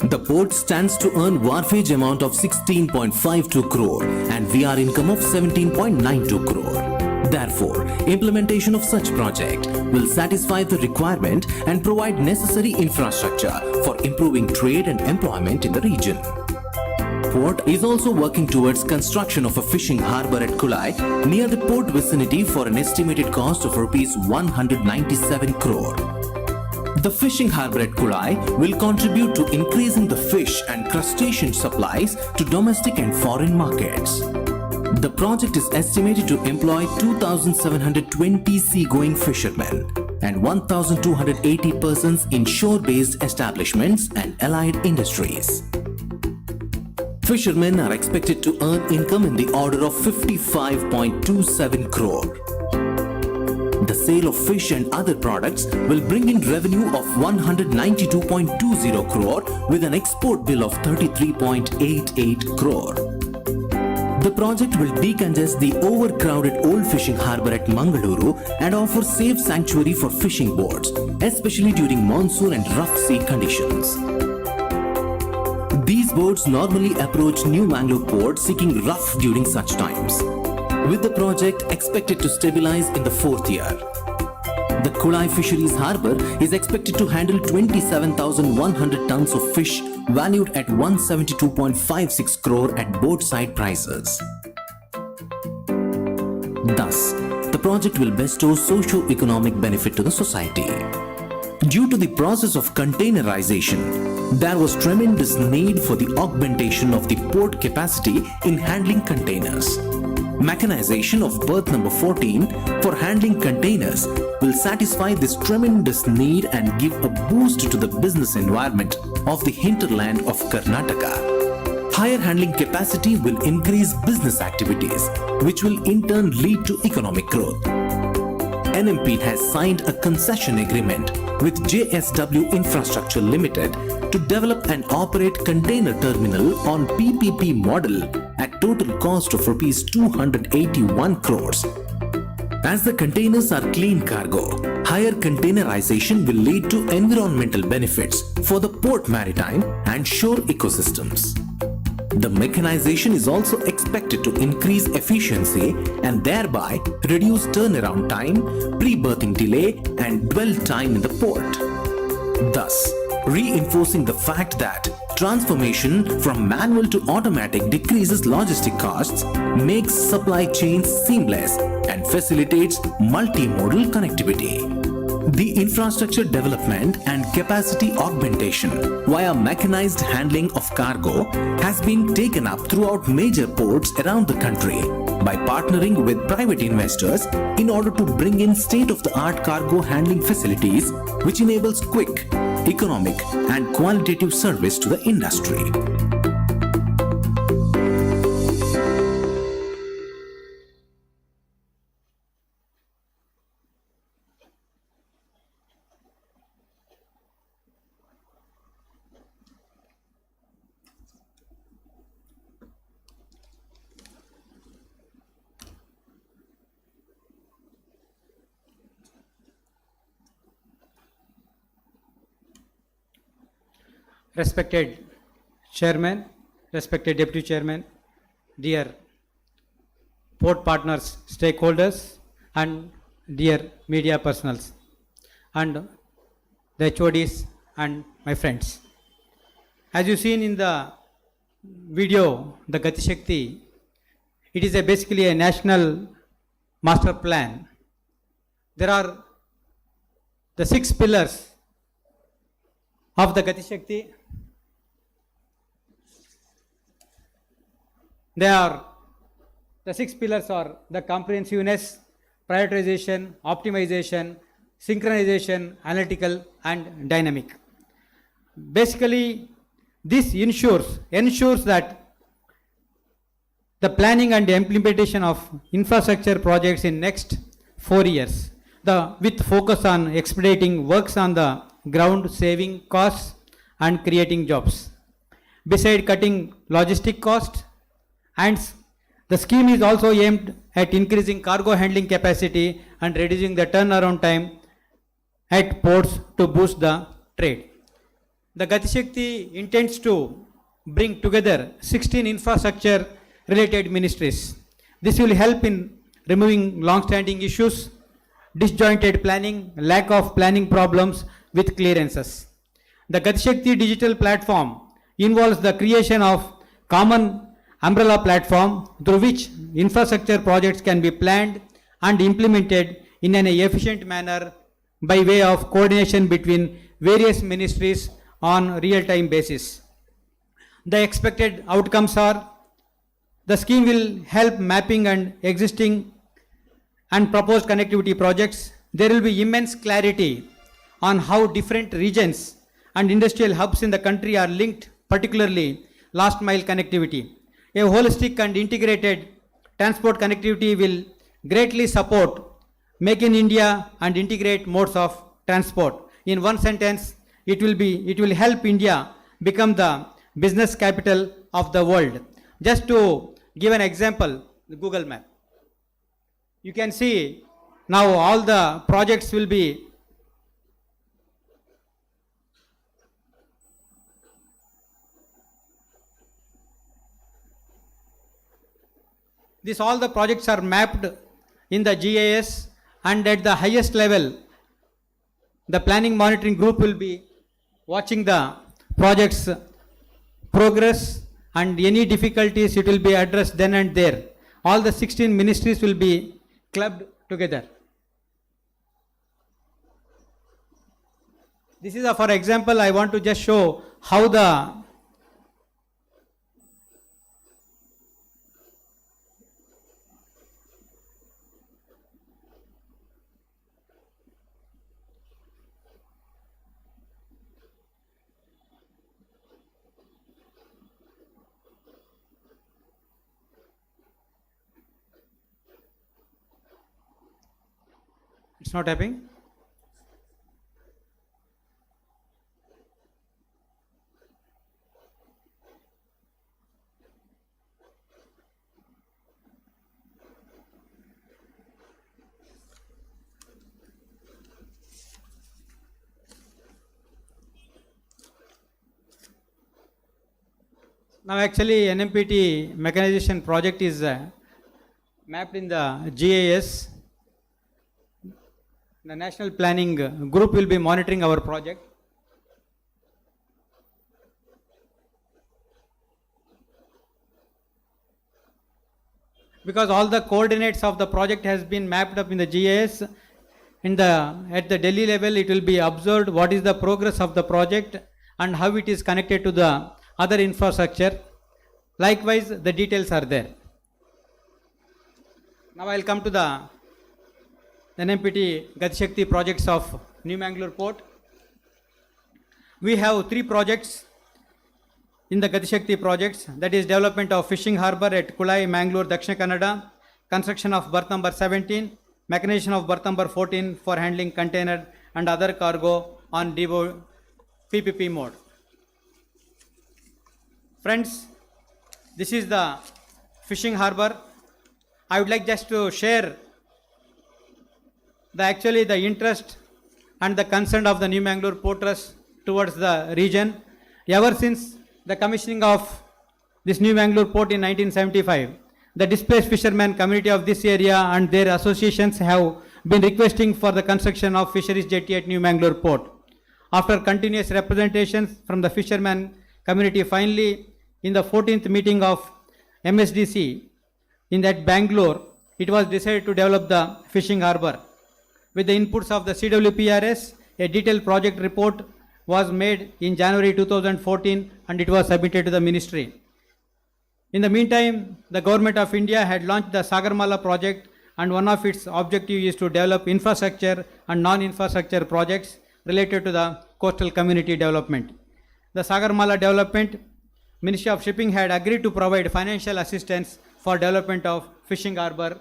The port stands to earn wharfage amount of 16.52 crore and VR income of 17.92 crore. Therefore, implementation of such project will satisfy the requirement and provide necessary infrastructure for improving trade and employment in the region. Port is also working towards construction of a fishing harbour at Kulai near the port vicinity for an estimated cost of Rs 197 crore. The fishing harbour at Kulai will contribute to increasing the fish and crustacean supplies to domestic and foreign markets. The project is estimated to employ 2,720 seagoing fishermen and 1,280 persons in shore-based establishments and allied industries. Fishermen are expected to earn income in the order of 55.27 crore. The sale of fish and other products will bring in revenue of 192.20 crore with an export bill of 33.88 crore. The project will decongest the overcrowded old fishing harbour at Mangalore and offer safe sanctuary for fishing boats, especially during monsoon and rough sea conditions. These boats normally approach New Mangalore Port seeking rough during such times. With the project expected to stabilize in the fourth year, the Kulai Fisheries Harbour is expected to handle 27,100 tons of fish valued at 172.56 crore at boat side prices. Thus, the project will bestow socio-economic benefit to the society. Due to the process of containerization, there was tremendous need for the augmentation of the port capacity in handling containers. Mechanization of berth number 14 for handling containers will satisfy this tremendous need and give a boost to the business environment of the hinterland of Karnataka. Higher handling capacity will increase business activities, which will in turn lead to economic growth. NMP has signed a concession agreement with JSW Infrastructure Limited to develop and operate container terminal on PPP model at total cost of Rs 281 crores. As the containers are clean cargo, Higher containerization will lead to environmental benefits for the port maritime and shore ecosystems. The mechanization is also expected to increase efficiency and thereby reduce turnaround time, pre-berthing delay, and dwell time in the port. Thus, reinforcing the fact that transformation from manual to automatic decreases logistic costs, makes supply chains seamless, and facilitates multimodal connectivity. The infrastructure development and capacity augmentation via mechanized handling of cargo has been taken up throughout major ports around the country by partnering with private investors in order to bring in state-of-the-art cargo handling facilities which enables quick, economic and qualitative service to the industry. Respected Chairman, respected Deputy Chairman, dear port partners, stakeholders, and dear media personals, and the HODs and my friends. As you seen in the video, the Gati Shakti, it is basically a national master plan. There are the 6 pillars of the Gati Shakti. The 6 pillars are the comprehensiveness, prioritization, optimization, synchronization, analytical, and dynamic. Basically, this ensures that the planning and implementation of infrastructure projects in next 4 years, with focus on expediting works on the ground, saving costs and creating jobs. Beside cutting logistic costs, and the scheme is also aimed at increasing cargo handling capacity and reducing the turnaround time at ports to boost the trade. The Gati Shakti intends to bring together 16 infrastructure related ministries. This will help in removing long-standing issues, disjointed planning, lack of planning problems with clearances. The Gati Shakti digital platform involves the creation of common umbrella platform through which infrastructure projects can be planned and implemented in an efficient manner by way of coordination between various ministries on real-time basis. The expected outcomes are: the scheme will help mapping and existing and proposed connectivity projects. There will be immense clarity on how different regions and industrial hubs in the country are linked, particularly last mile connectivity. A holistic and integrated transport connectivity will greatly support Make in India and integrate modes of transport. In one sentence, it will help India become the business capital of the world. Just to give an example, the Google map. You can see now all the projects will be all the projects are mapped in the GIS, and at the highest level, the planning monitoring group will be watching the project's progress, and any difficulties it will be addressed then and there. All the 16 ministries will be clubbed together. This is for example, I want to just show how the it's not happening. Now actually NMPT mechanization project is mapped in the GIS. The National Planning Group will be monitoring our project. Because all the coordinates of the project has been mapped up in the GIS. At the Delhi level, it will be observed what is the progress of the project and how it is connected to the other infrastructure. Likewise, the details are there. Now I will come to the NMPT Gati Shakti projects of New Mangalore Port. We have 3 projects in the Gati Shakti projects, that is development of fishing harbour at Kulai, Mangalore, Dakshina Kannada, construction of berth number 17, mechanization of berth number 14 for handling container and other cargo on PPP mode. Friends, this is the fishing harbour. I would like just to share the interest and the concern of the New Mangalore Port Trust towards the region. Ever since the commissioning of this New Mangalore Port in 1975, the displaced fishermen community of this area and their associations have been requesting for the construction of fisheries jetty at New Mangalore Port. After continuous representations from the fishermen community, finally in the 14th meeting of MSDC in that Bangalore, it was decided to develop the fishing harbour. With the inputs of the CWPRS, a detailed project report was made in January 2014 and it was submitted to the ministry. In the meantime, the government of India had launched the Sagarmala project, and one of its objectives is to develop infrastructure and non-infrastructure projects related to the coastal community development. The Sagarmala development, Ministry of Shipping had agreed to provide financial assistance for development of fishing harbour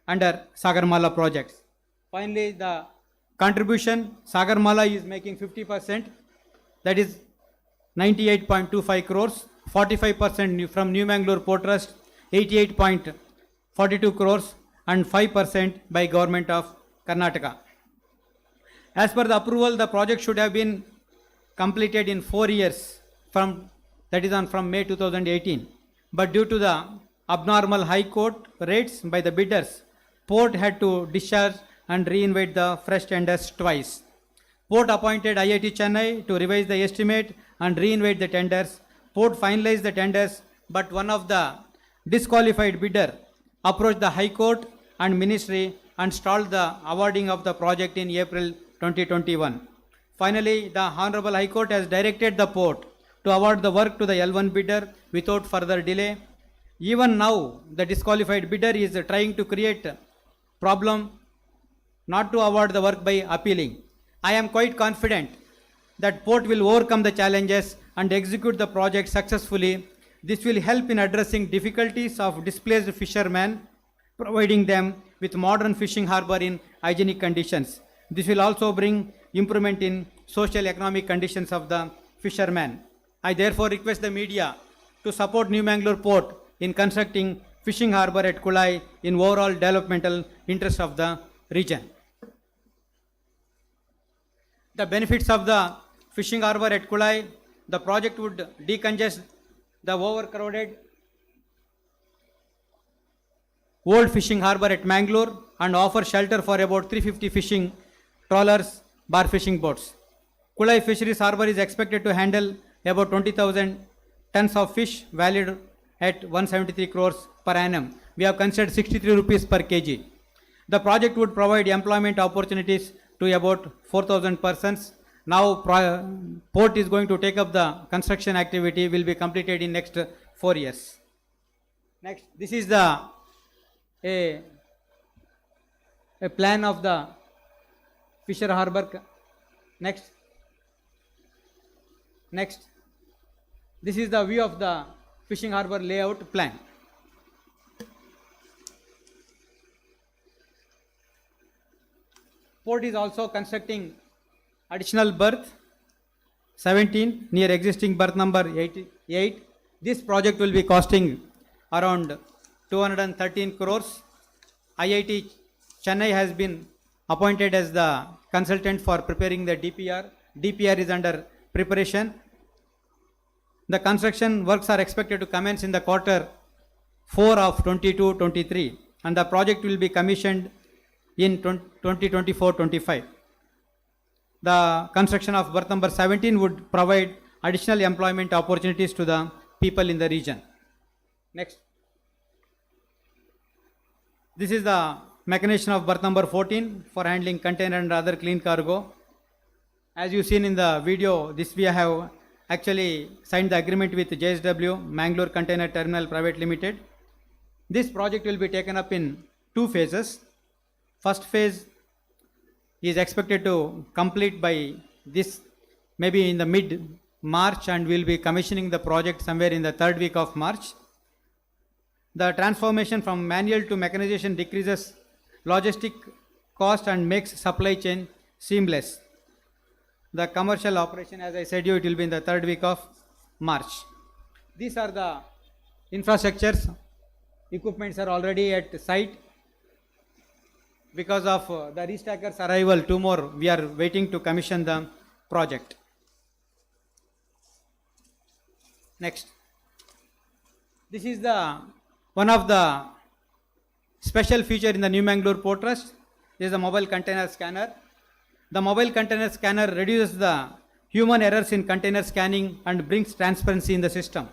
under Sagarmala projects. Finally, the contribution, Sagarmala is making 50%, that is 98.25 crores, 45% from New Mangalore Port Trust, 88.42 crores and 5% by Government of Karnataka. As per the approval, the project should have been completed in 4 years from May 2018. But due to the abnormal high court rates by the bidders, Port had to discharge and reinvite the fresh tenders twice. Port appointed IIT Chennai to revise the estimate and reinvite the tenders. Port finalized the tenders, but one of the disqualified bidder approached the High Court and Ministry and stalled the awarding of the project in April 2021. Finally, the Honorable High Court has directed the port to award the work to the L1 bidder without further delay. Even now, the disqualified bidder is trying to create problem not to award the work by appealing. I am quite confident that port will overcome the challenges and execute the project successfully. This will help in addressing difficulties of displaced fishermen, providing them with modern fishing harbour in hygienic conditions. This will also bring improvement in social economic conditions of the fishermen. I therefore request the media to support New Mangalore Port in constructing fishing harbour at Kulai in overall developmental interest of the region. The benefits of the fishing harbour at Kulai: the project would decongest the overcrowded old fishing harbour at Mangalore and offer shelter for about 350 fishing trawlers, bar fishing boats. Kulai Fisheries Harbour is expected to handle about 20,000 tons of fish valued at 173 crores per annum. We have considered 63 rupees per kg. The project would provide employment opportunities to about 4,000 persons. Now port is going to take up the construction activity, will be completed in next 4 years. Next, this is the a plan of the fisher harbour. Next, this is the view of the fishing harbour layout plan. Port is also constructing additional berth 17 near existing berth number 88. This project will be costing around 213 crores. IIT Chennai has been appointed as the consultant for preparing the DPR. DPR is under preparation. The construction works are expected to commence in the quarter 4 of 22-23 and the project will be commissioned in 2024-25. The construction of berth number 17 would provide additional employment opportunities to the people in the region. Next. This is the mechanization of berth number 14 for handling container and other clean cargo. As you seen in the video, this we have actually signed the agreement with JSW Mangalore Container Terminal Private Limited. This project will be taken up in 2 phases. First phase is expected to complete by this maybe in the mid March and will be commissioning the project somewhere in the 3rd week of March. The transformation from manual to mechanization decreases logistic cost and makes supply chain seamless. The commercial operation, as I said you, it will be in the 3rd week of March. These are the infrastructures. Equipments are already at site. Because of the restackers arrival, 2 more, we are waiting to commission the project. Next. This is the one of the special feature in the New Mangalore Port Trust. This is a mobile container scanner. The mobile container scanner reduces the human errors in container scanning and brings transparency in the system.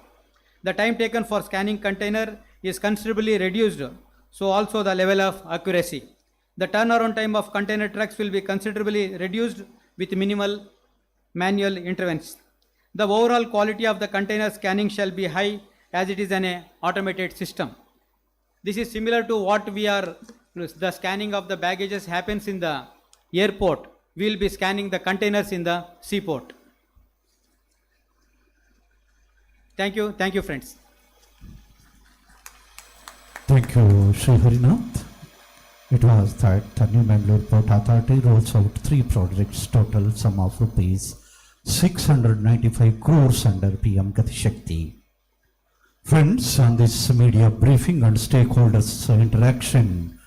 The time taken for scanning container is considerably reduced, so also the level of accuracy. The turnaround time of container trucks will be considerably reduced with minimal manual intervention. The overall quality of the container scanning shall be high as it is an automated system. This is similar to what we are, the scanning of the baggages happens in the airport. We will be scanning the containers in the seaport. Thank you friends. Thank you, Shri Harinath. It was that the New Mangalore Port Authority rolls out 3 projects, total sum of rupees 695 crores under PM Gati Shakti. Friends, on this media briefing and stakeholders interaction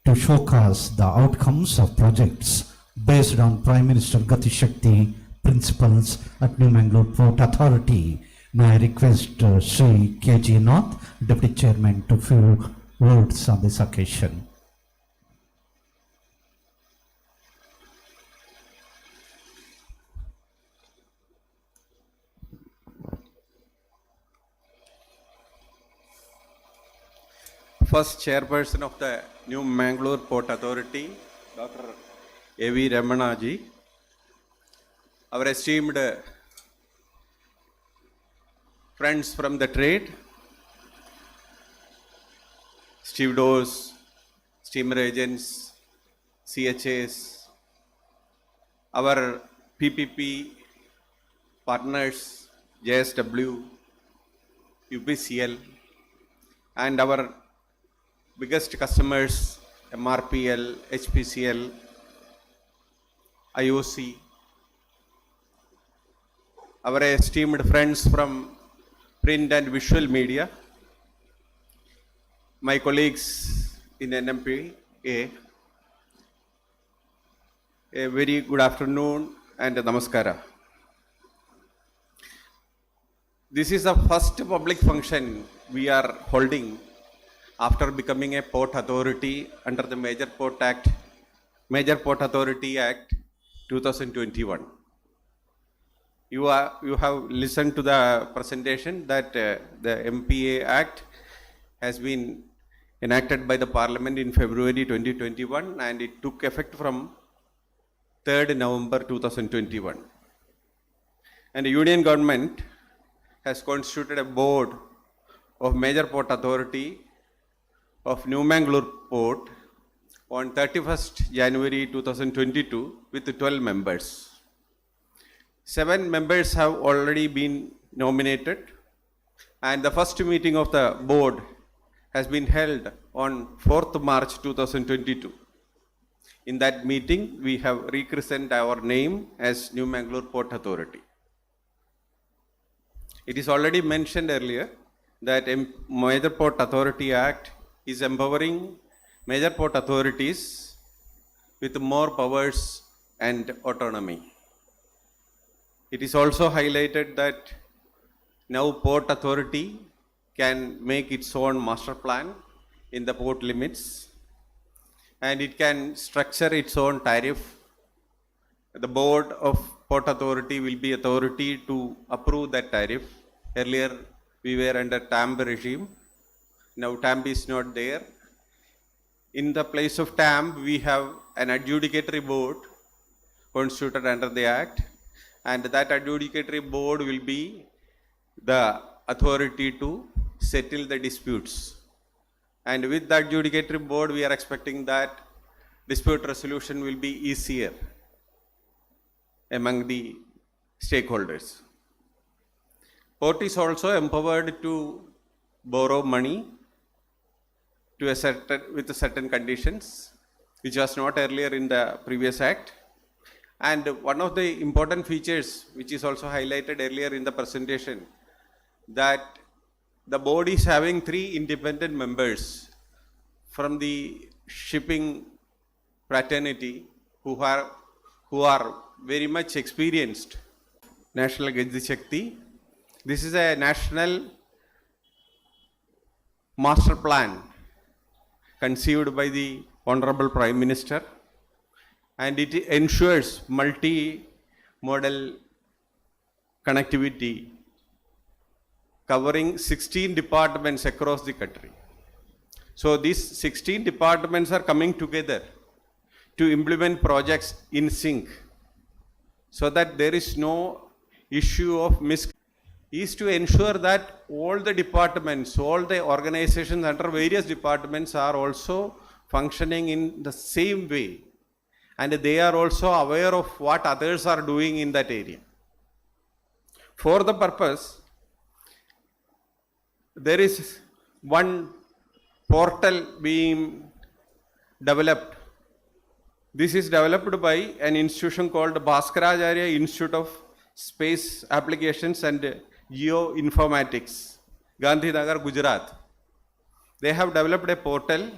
to showcase the outcomes of projects based on Prime Minister Gati Shakti principles at New Mangalore Port Authority, may I request Shri K.G. Nath, Deputy Chairman, to few words on this occasion. First chairperson of the New Mangalore Port Authority, Dr. A.V. Ramanaji, our esteemed friends from the trade, stevedores, steamer agents, CHAs, our PPP partners, JSW, UPCL, and our biggest customers, MRPL, HPCL, IOC, our esteemed friends from print and visual media, my colleagues in NMPA, a very good afternoon and namaskara. This is the first public function we are holding after becoming a port authority under the Major Port Authority Act 2021. You have listened to the presentation that the MPA Act has been enacted by the Parliament in February 2021 and it took effect from 3rd November 2021. And the Union Government has constituted a board of Major Port Authority of New Mangalore Port on 31st January 2022 with 12 members. 7 members have already been nominated and the first meeting of the board has been held on 4th March 2022. In that meeting, we have rechristened our name as New Mangalore Port Authority. It is already mentioned earlier that Major Port Authority Act is empowering major port authorities with more powers and autonomy. It is also highlighted that Now Port Authority can make its own master plan in the port limits, and it can structure its own tariff. The board of Port Authority will be authority to approve that tariff. Earlier we were under TAMB regime. Now TAMB is not there. In the place of TAMB, we have an adjudicatory board constituted under the Act, and that adjudicatory board will be the authority to settle the disputes. And with the adjudicatory board, we are expecting that dispute resolution will be easier among the stakeholders. Port is also empowered to borrow money to with certain conditions, which was not earlier in the previous act. And one of the important features, which is also highlighted earlier in the presentation, that the board is having 3 independent members from the shipping fraternity who are very much experienced. National Gati Shakti. This is a national master plan conceived by the Honorable Prime Minister, and it ensures multi-modal connectivity covering 16 departments across the country. So these 16 departments are coming together to implement projects in sync, so that there is no issue of is to ensure that all the departments, all the organizations under various departments are also functioning in the same way, and they are also aware of what others are doing in that area. For the purpose, there is one portal being developed. This is developed by an institution called Bhaskaracharya Institute of Space Applications and Geoinformatics, Gandhinagar, Gujarat. They have developed a portal,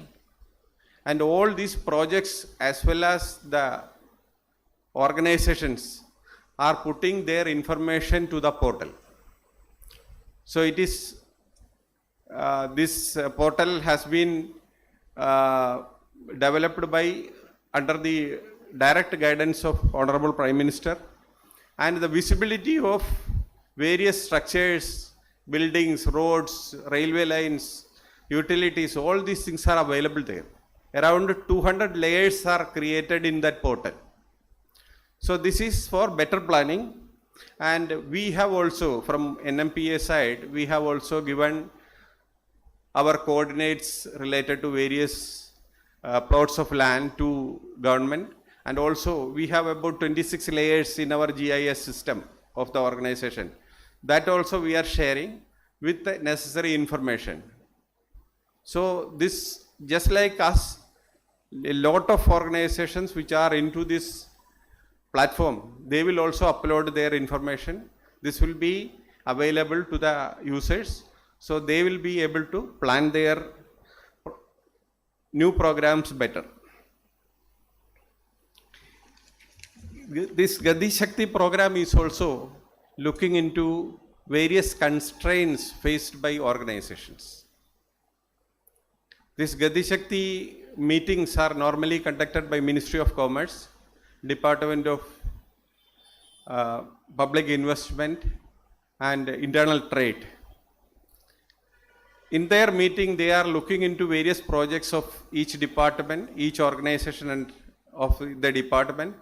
and all these projects as well as the organizations are putting their information to the portal. So it is this portal has been developed by under the direct guidance of Honorable Prime Minister, and the visibility of various structures, buildings, roads, railway lines, utilities, all these things are available there. Around 200 layers are created in that portal. So this is for better planning, and we have also from NMPA side, we have also given our coordinates related to various plots of land to government, and also we have about 26 layers in our GIS system of the organization. That also we are sharing with the necessary information. So this, just like us, a lot of organizations which are into this platform, they will also upload their information. This will be available to the users, so they will be able to plan their new programs better. This Gati Shakti program is also looking into various constraints faced by organizations. This Gati Shakti meetings are normally conducted by Ministry of Commerce, Department of Public Investment and Internal Trade. In their meeting, they are looking into various projects of each department, each organization and of the department,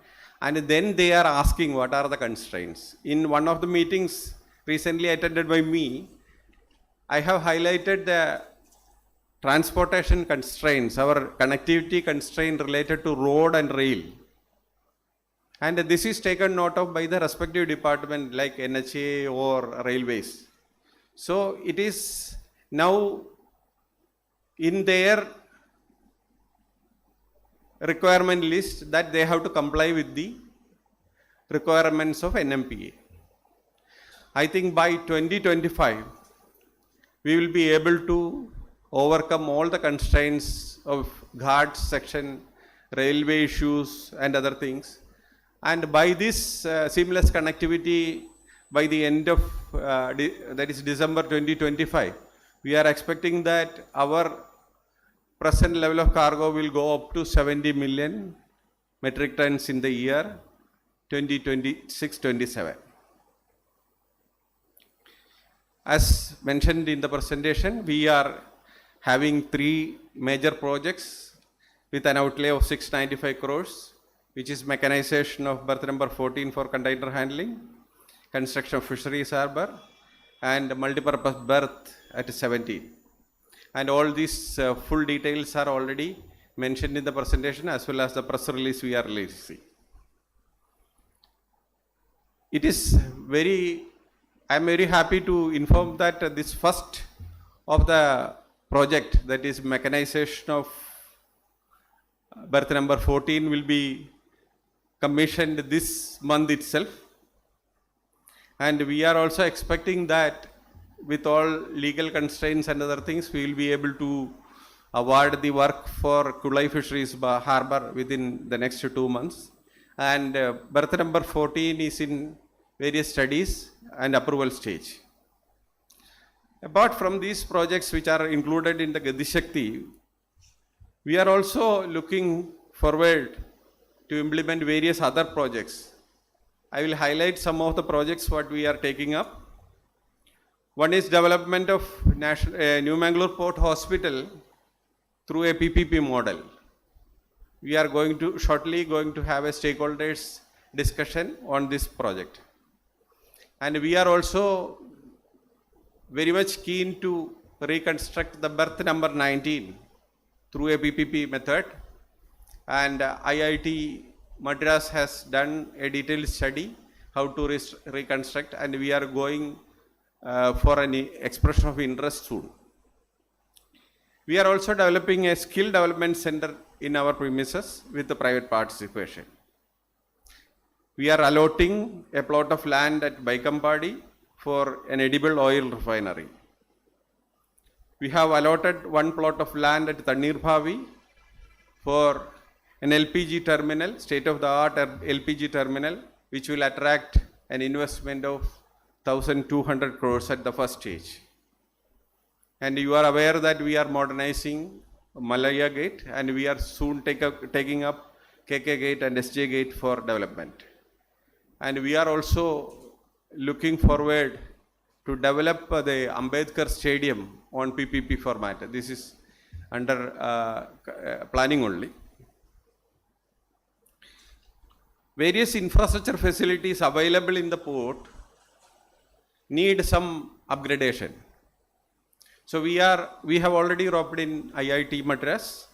and then they are asking what are the constraints. In one of the meetings recently attended by me, I have highlighted the transportation constraints, our connectivity constraint related to road and rail. And this is taken note of by the respective department like NHA or railways. So it is now in their requirement list that they have to comply with the requirements of NMPA. I think by 2025, we will be able to overcome all the constraints of Ghat section, railway issues and other things. And by this seamless connectivity, by the end of that is December 2025, we are expecting that our present level of cargo will go up to 70 million metric tons in the year 2026-27. As mentioned in the presentation, we are having 3 major projects with an outlay of 695 crores, which is mechanization of berth number 14 for container handling, construction of fisheries harbor, and multipurpose berth at 17. And all these full details are already mentioned in the presentation as well as the press release we are releasing. It is I am very happy to inform that this first of the project, that is mechanization of berth number 14, will be commissioned this month itself. And we are also expecting that with all legal constraints and other things, we will be able to award the work for Kulai Fisheries Harbor within the next 2 months. And berth number 14 is in various studies and approval stage. Apart from these projects which are included in the Gati Shakti, we are also looking forward to implement various other projects. I will highlight some of the projects what we are taking up. One is development of New Mangalore Port Hospital through a PPP model. We are shortly going to have a stakeholders discussion on this project. And we are also very much keen to reconstruct the berth number 19 through a PPP method. And IIT Madras has done a detailed study how to reconstruct, and we are going for an expression of interest soon. We are also developing a skill development center in our premises with the private participation. We are allotting a plot of land at Baikampadi for an edible oil refinery. We have allotted one plot of land at Tannirphavi for an LPG terminal, state-of-the-art LPG terminal, which will attract an investment of 1,200 crores at the first stage. And you are aware that we are modernizing Malaya Gate, and we are soon taking up KK Gate and SJ Gate for development. And we are also looking forward to develop the Ambedkar Stadium on PPP format. This is under planning only. Various infrastructure facilities available in the port need some upgradation. So we have already roped in IIT Madras,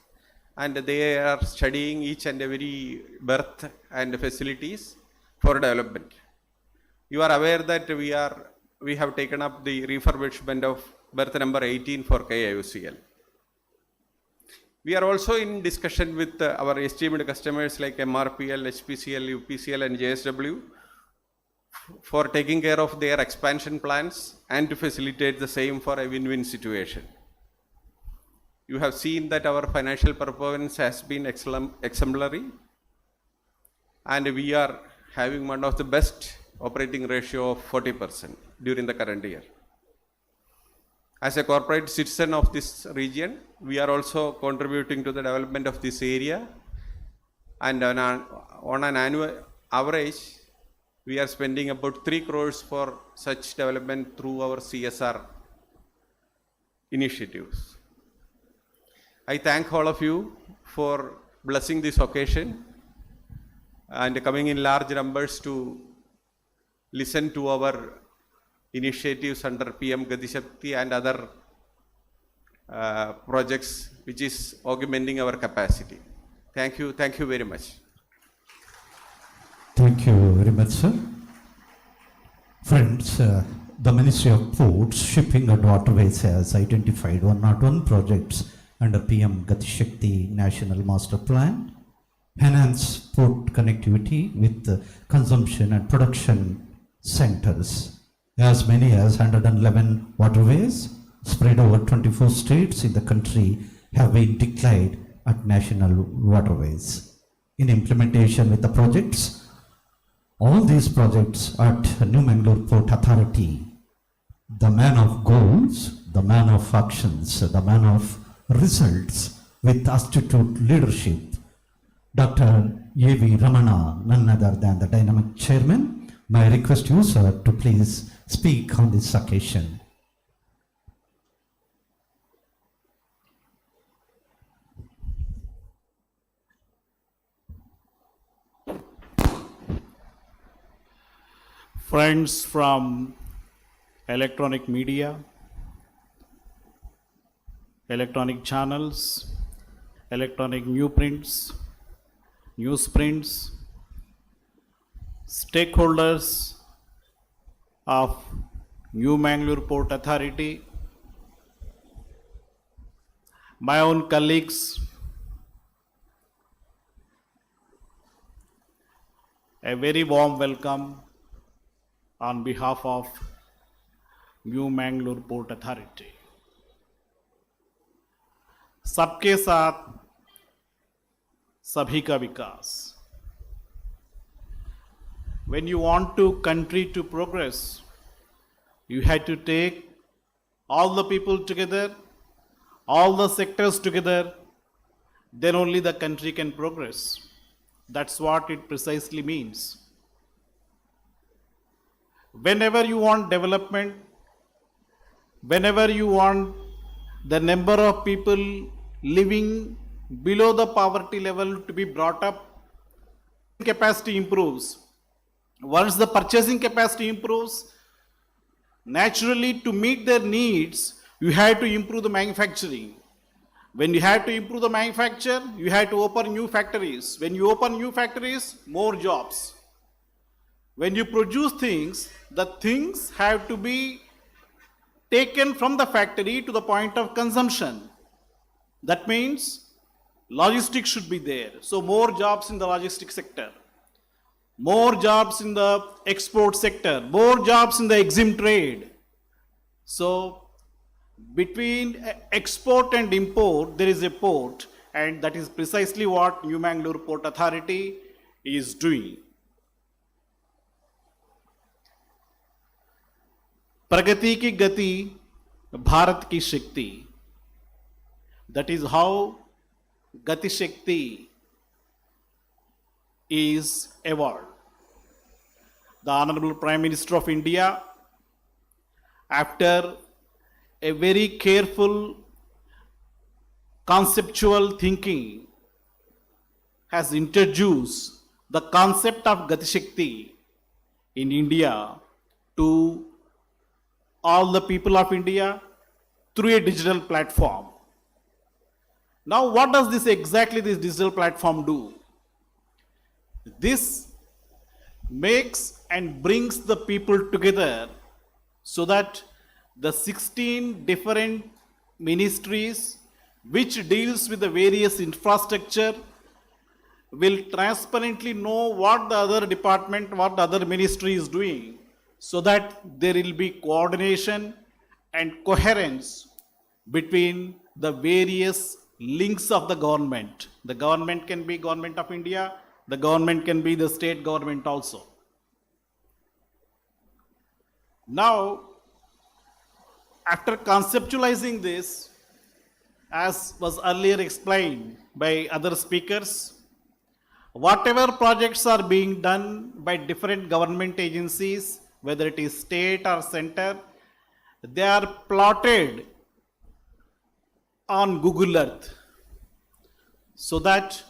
and they are studying each and every berth and facilities for development. You are aware that we have taken up the refurbishment of berth number 18 for KIOCL. We are also in discussion with our esteemed customers like MRPL, HPCL, UPCL and JSW for taking care of their expansion plans and to facilitate the same for a win-win situation. You have seen that our financial performance has been exemplary, and we are having one of the best operating ratio of 40% during the current year. As a corporate citizen of this region, we are also contributing to the development of this area, and on an annual average, we are spending about 3 crores for such development through our CSR initiatives. I thank all of you for blessing this occasion and coming in large numbers to listen to our initiatives under PM Gati Shakti and other projects which is augmenting our capacity. Thank you very much. Thank you very much, sir. Friends, the Ministry of Ports, Shipping and Waterways has identified 101 projects under PM Gati Shakti National Master Plan, enhance port connectivity with consumption and production centers. As many as 111 waterways spread over 24 states in the country have been declared at national waterways. In implementation with the projects, all these projects at New Mangalore Port Authority, the man of goals, the man of actions, the man of results with astute leadership, Dr. A.V. Ramana, none other than the dynamic chairman. May I request you, sir, to please speak on this occasion. Friends from electronic media, electronic channels, electronic newsprints, stakeholders of New Mangalore Port Authority, my own colleagues, a very warm welcome on behalf of New Mangalore Port Authority. सबके साथ सभी का विकास. When you want to country to progress, you had to take all the people together, all the sectors together, then only the country can progress. That's what it precisely means. Whenever you want development, whenever you want the number of people living below the poverty level to be brought up, capacity improves. Once the purchasing capacity improves, naturally to meet their needs, you have to improve the manufacturing. When you have to improve the manufacture, you have to open new factories. When you open new factories, more jobs. When you produce things, the things have to be taken from the factory to the point of consumption. That means logistics should be there. So more jobs in the logistics sector, more jobs in the export sector, more jobs in the exim trade. So between export and import, there is a port, and that is precisely what New Mangalore Port Authority is doing. प्रगति की गति, भारत की शक्ति. That is how Gati Shakti is evolved. The Honorable Prime Minister of India, after a very careful conceptual thinking, has introduced the concept of Gati Shakti in India to all the people of India through a digital platform. Now, what does this digital platform do? This makes and brings the people together so that the 16 different ministries which deals with the various infrastructure will transparently know what the other department, what the other ministry is doing, so that there will be coordination and coherence between the various links of the government. The government can be Government of India, the government can be the state government also. Now, after conceptualizing this, as was earlier explained by other speakers, whatever projects are being done by different government agencies, whether it is state or center, they are plotted on Google Earth, so that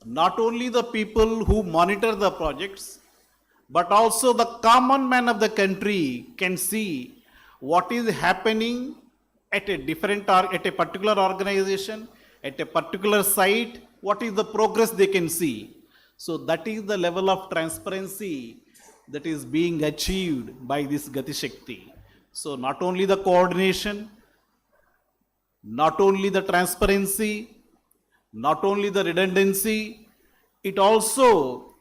not only the people who monitor the projects, but also the common man of the country can see what is happening at a particular organization, at a particular site, what is the progress they can see. So that is the level of transparency that is being achieved by this Gati Shakti. So not only the coordination, not only the transparency, not only the redundancy, it also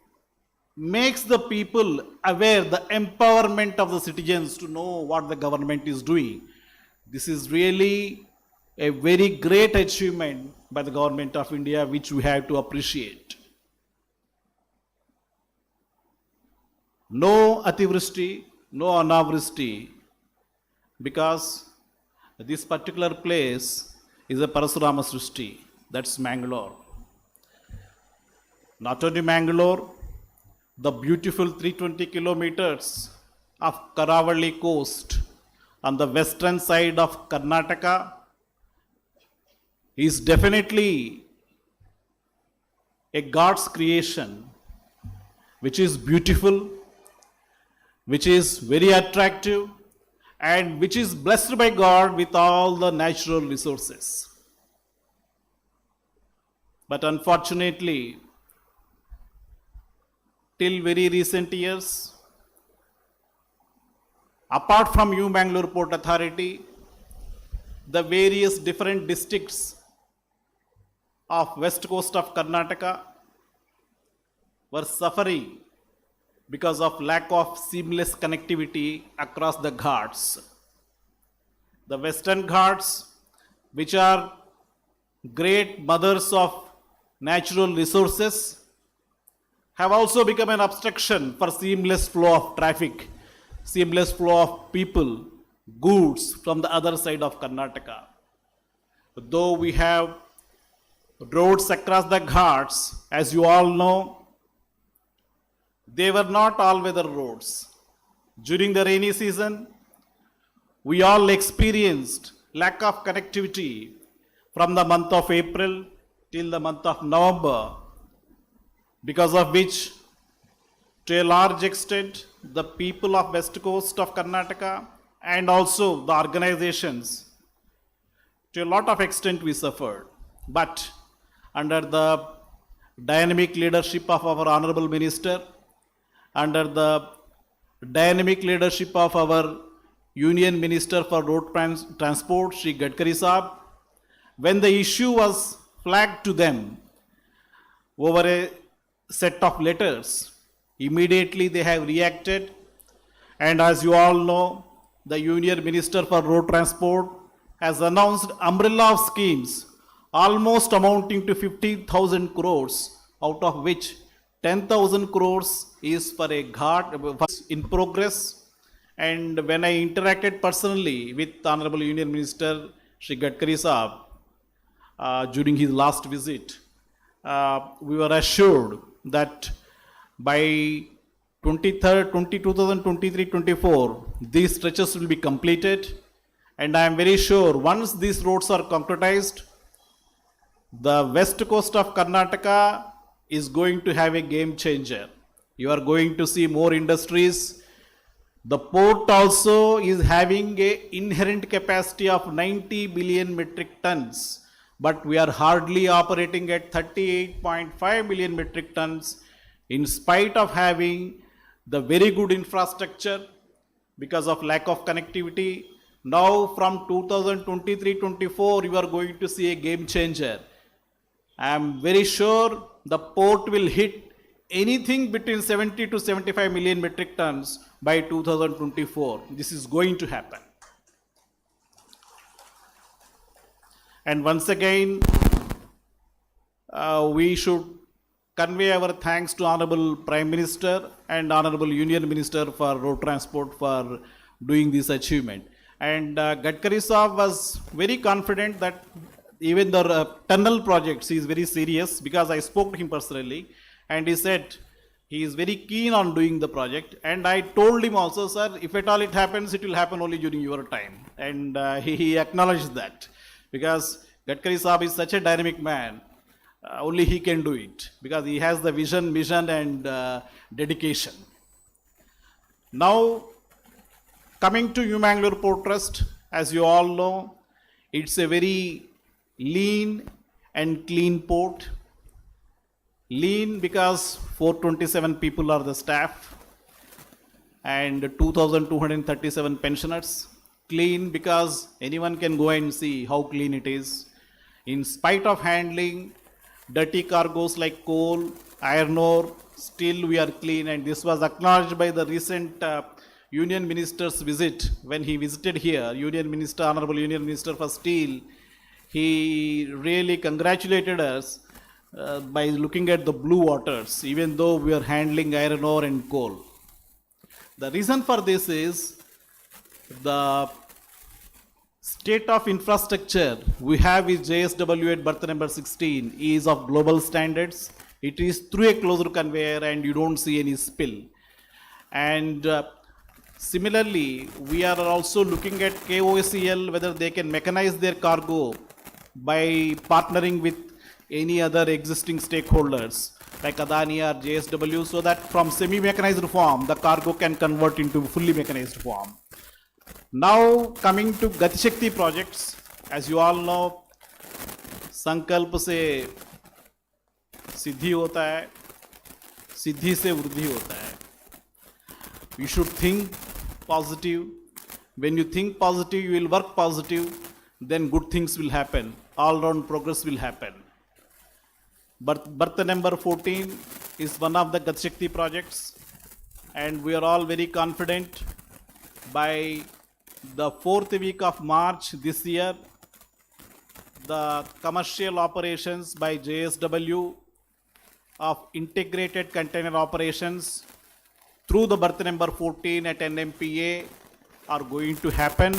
makes the people aware, the empowerment of the citizens to know what the government is doing. This is really a very great achievement by the government of India, which we have to appreciate. no Ativrishti, no Anavrishti, because this particular place is a Parasurama Srishti, that's Mangalore. Not only Mangalore, the beautiful 320 kilometers of Karavali coast on the western side of Karnataka is definitely a God's creation, which is beautiful, which is very attractive, and which is blessed by God with all the natural resources. But unfortunately, till very recent years, apart from New Mangalore Port Authority, the various different districts of west coast of Karnataka were suffering because of lack of seamless connectivity across the ghats. The western ghats, which are great mothers of natural resources, have also become an obstruction for seamless flow of traffic, seamless flow of people, goods from the other side of Karnataka. Though we have roads across the ghats, as you all know, they were not all-weather roads. During the rainy season, we all experienced lack of connectivity from the month of April till the month of November, because of which, to a large extent, the people of west coast of Karnataka and also the organizations, to a lot of extent we suffered. But under the dynamic leadership of our Honorable Minister, under the dynamic leadership of our Union Minister for Road Transport, Shri Gadkari Saab, when the issue was flagged to them over a set of letters, immediately they have reacted. And as you all know, the Union Minister for Road Transport has announced umbrella of schemes almost amounting to 50,000 crores, out of which 10,000 crores is for a ghat in progress. And when I interacted personally with Honorable Union Minister Shri Gadkari Saab during his last visit, we were assured that by 2023-24, these stretches will be completed. And I am very sure once these roads are concretized, the west coast of Karnataka is going to have a game changer. You are going to see more industries. The port also is having an inherent capacity of 90 billion metric tons, but we are hardly operating at 38.5 million metric tons in spite of having the very good infrastructure because of lack of connectivity. Now from 2023-24, you are going to see a game changer. I am very sure the port will hit anything between 70 to 75 million metric tons by 2024. This is going to happen. And once again, we should convey our thanks to Honorable Prime Minister and Honorable Union Minister for Road Transport for doing this achievement. And Gadkari Saab was very confident that even the tunnel projects, he is very serious, because I spoke to him personally and he said he is very keen on doing the project. And I told him also, sir, if at all it happens, it will happen only during your time. And he acknowledged that, because Gadkari Saab is such a dynamic man, only he can do it, because he has the vision, mission and dedication. Now, coming to New Mangalore Port Trust, as you all know, it's a very lean and clean port. Lean because 427 people are the staff and 2,237 pensioners. Clean because anyone can go and see how clean it is. In spite of handling dirty cargoes like coal, iron ore, still we are clean, and this was acknowledged by the recent Union Minister's visit. When he visited here, Honorable Union Minister for Steel, he really congratulated us by looking at the blue waters, even though we are handling iron ore and coal. The reason for this is the state of infrastructure we have with JSW at berth number 16 is of global standards. It is through a closed conveyor and you don't see any spill. And similarly, we are also looking at KOCL whether they can mechanize their cargo by partnering with any other existing stakeholders like Adani or JSW, so that from semi-mechanized form, the cargo can convert into fully mechanized form. Now coming to Gati Shakti projects, as you all know, संकल्प से सिद्धि होता है, सिद्धि से वृद्धि होता है. You should think positive. When you think positive, you will work positive, then good things will happen. All-round progress will happen. Berth number 14 is one of the Gati Shakti projects, and we are all very confident by the 4th week of March this year, the commercial operations by JSW of integrated container operations through the berth number 14 at NMPA are going to happen.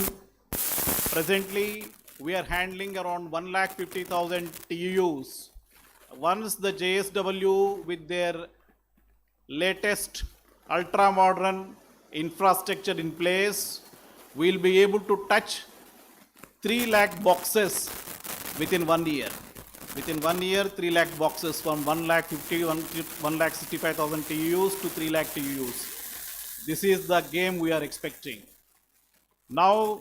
Presently, we are handling around 150,000 TEUs. Once the JSW with their latest ultra-modern infrastructure in place, we will be able to touch 3 lakh boxes within 1 year. Within 1 year, 3 lakh boxes from 1,65,000 TEUs to 3 lakh TEUs. This is the game we are expecting. Now,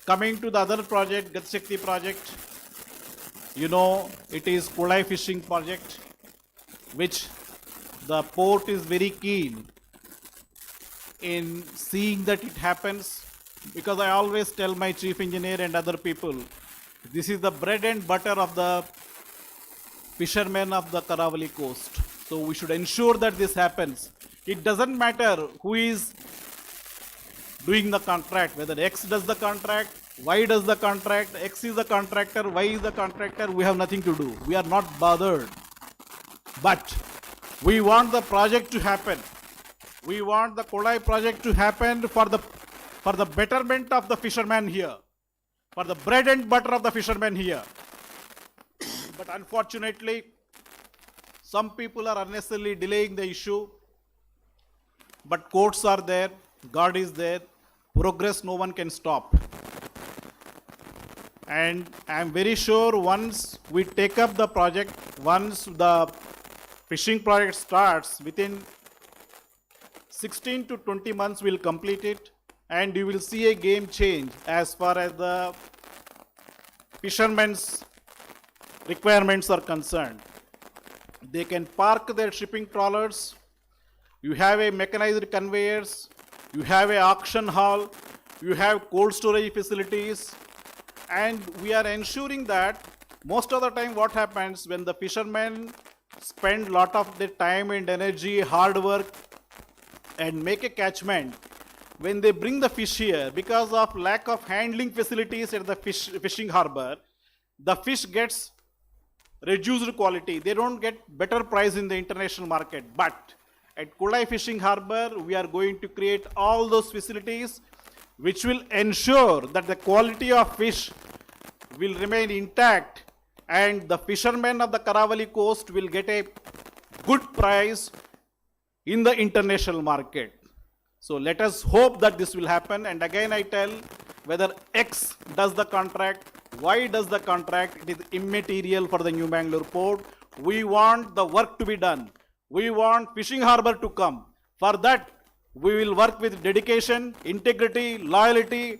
coming to the other project, Gati Shakti project, you know, it is Kulai fishing project, which the port is very keen in seeing that it happens, because I always tell my chief engineer and other people, this is the bread and butter of the fishermen of the Karavali coast. So we should ensure that this happens. It doesn't matter who is doing the contract, whether X does the contract, Y does the contract, X is the contractor, Y is the contractor, we have nothing to do. We are not bothered. But we want the project to happen. We want the Kolai project to happen for the betterment of the fishermen here, for the bread and butter of the fishermen here. But unfortunately, some people are unnecessarily delaying the issue. But courts are there, God is there, progress no one can stop. And I am very sure once we take up the project, once the fishing project starts, within 16 to 20 months we'll complete it, and you will see a game change as far as the fishermen's requirements are concerned. They can park their shipping trawlers, you have a mechanized conveyors, you have a auction hall, you have cold storage facilities, and we are ensuring that most of the time what happens when the fishermen spend lot of their time and energy, hard work, and make a catchment, when they bring the fish here, because of lack of handling facilities at the fishing harbor, the fish gets reduced quality. They don't get better price in the international market. But at Kulai Fishing Harbor, we are going to create all those facilities which will ensure that the quality of fish will remain intact and the fishermen of the Karavali coast will get a good price in the international market. So let us hope that this will happen. And again I tell, whether X does the contract, Y does the contract, it is immaterial for the New Mangalore port. We want the work to be done. We want fishing harbor to come. For that, we will work with dedication, integrity, loyalty,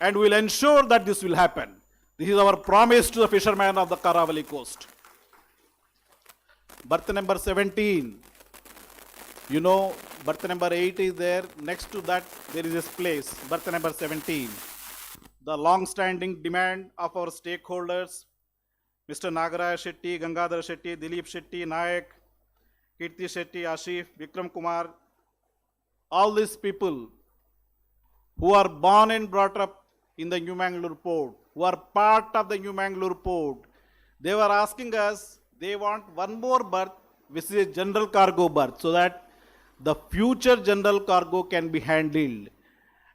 and we will ensure that this will happen. This is our promise to the fishermen of the Karavali coast. Berth number 17. You know, berth number 8 is there. Next to that, there is this place, berth number 17. The long-standing demand of our stakeholders, Mr. Nagaraj Shetty, Gangadhar Shetty, Dilip Shetty, Nayak, Kirti Shetty, Ashif, Vikram Kumar, all these people who are born and brought up in the New Mangalore port, who are part of the New Mangalore port, they were asking us, they want one more berth, which is a general cargo berth, so that the future general cargo can be handled.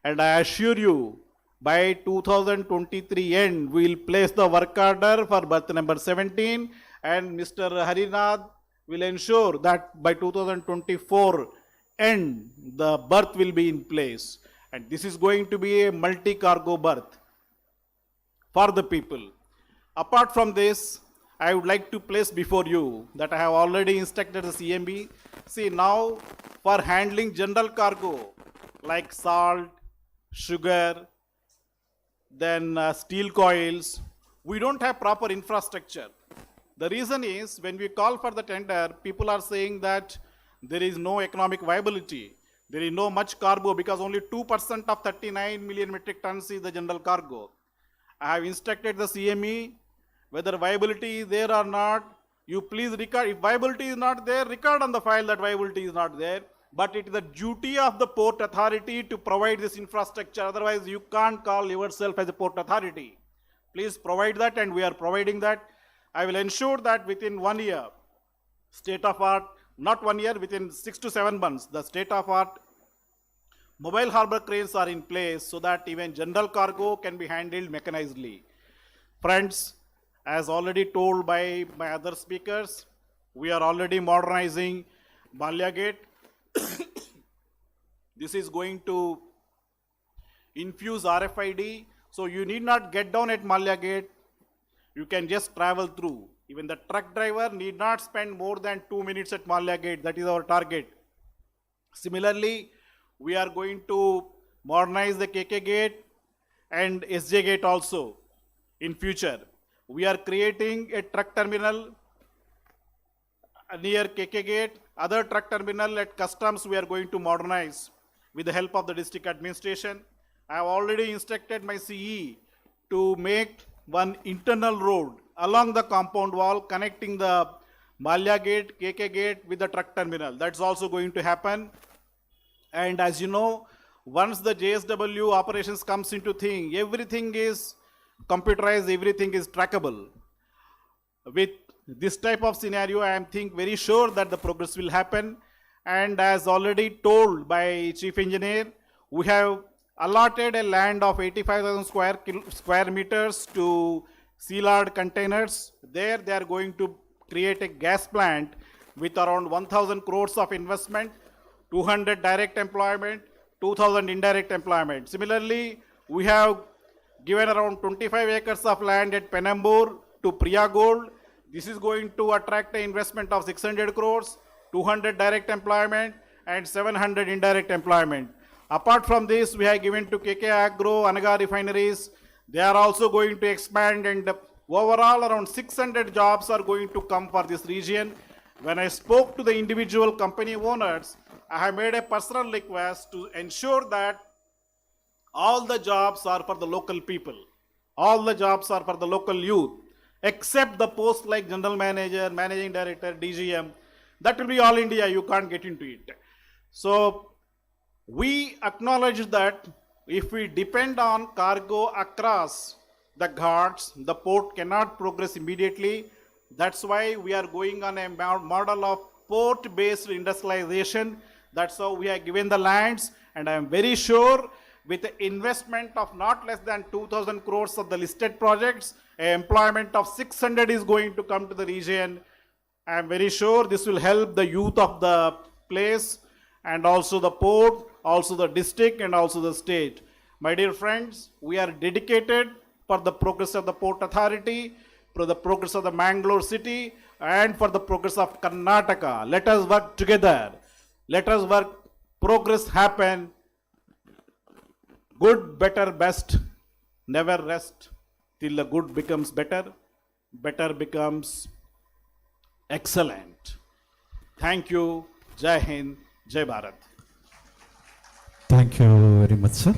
And I assure you, by 2023 end, we will place the work order for berth number 17, and Mr. Harinath will ensure that by 2024 end, the berth will be in place. And this is going to be a multi-cargo berth for the people. Apart from this, I would like to place before you that I have already instructed the CMB. See, now for handling general cargo like salt, sugar, then steel coils, we don't have proper infrastructure. The reason is when we call for the tender, people are saying that there is no economic viability. There is no much cargo because only 2% of 39 million metric tons is the general cargo. I have instructed the CME whether viability is there or not. You please record. If viability is not there, record on the file that viability is not there. But it is the duty of the port authority to provide this infrastructure. Otherwise, you can't call yourself as a port authority. Please provide that, and we are providing that. I will ensure that within 1 year, state of art, not 1 year, within 6 to 7 months, the state of art mobile harbor cranes are in place so that even general cargo can be handled mechanizedly. Friends, as already told by my other speakers, we are already modernizing Balya Gate. This is going to infuse RFID, so you need not get down at Malya Gate. You can just travel through. Even the truck driver need not spend more than 2 minutes at Malya Gate. That is our target. Similarly, we are going to modernize the KK Gate and SJ Gate also in future. We are creating a truck terminal near KK Gate. Other truck terminal at customs we are going to modernize with the help of the district administration. I have already instructed my CE to make one internal road along the compound wall connecting the Malya Gate, KK Gate with the truck terminal. That's also going to happen. And as you know, once the JSW operations comes into thing, everything is computerized, everything is trackable. With this type of scenario, I am very sure that the progress will happen. And as already told by Chief Engineer, we have allotted a land of 85,000 square meters to sealed containers. There they are going to create a gas plant with around 1,000 crores of investment, 200 direct employment, 2,000 indirect employment. Similarly, we have given around 25 acres of land at Penambur to Priya Gold. This is going to attract an investment of 600 crores, 200 direct employment, and 700 indirect employment. Apart from this, we have given to KK Agro, Anaga refineries. They are also going to expand, and overall around 600 jobs are going to come for this region. When I spoke to the individual company owners, I have made a personal request to ensure that all the jobs are for the local people. All the jobs are for the local youth, except the posts like general manager, managing director, DGM. That will be all India, you can't get into it. So we acknowledge that if we depend on cargo across the ghats, the port cannot progress immediately. That's why we are going on a model of port-based industrialization. That's how we have given the lands, and I am very sure with the investment of not less than 2,000 crores of the listed projects, employment of 600 is going to come to the region. I am very sure this will help the youth of the place and also the port, also the district and also the state. My dear friends, we are dedicated for the progress of the Port Authority, for the progress of the Mangalore city, and for the progress of Karnataka. Let us work together. Let us work, progress happen. Good, better, best, never rest till the good becomes better, better becomes excellent. Thank you. Jai Hind, Jai Bharat. Thank you very much, sir.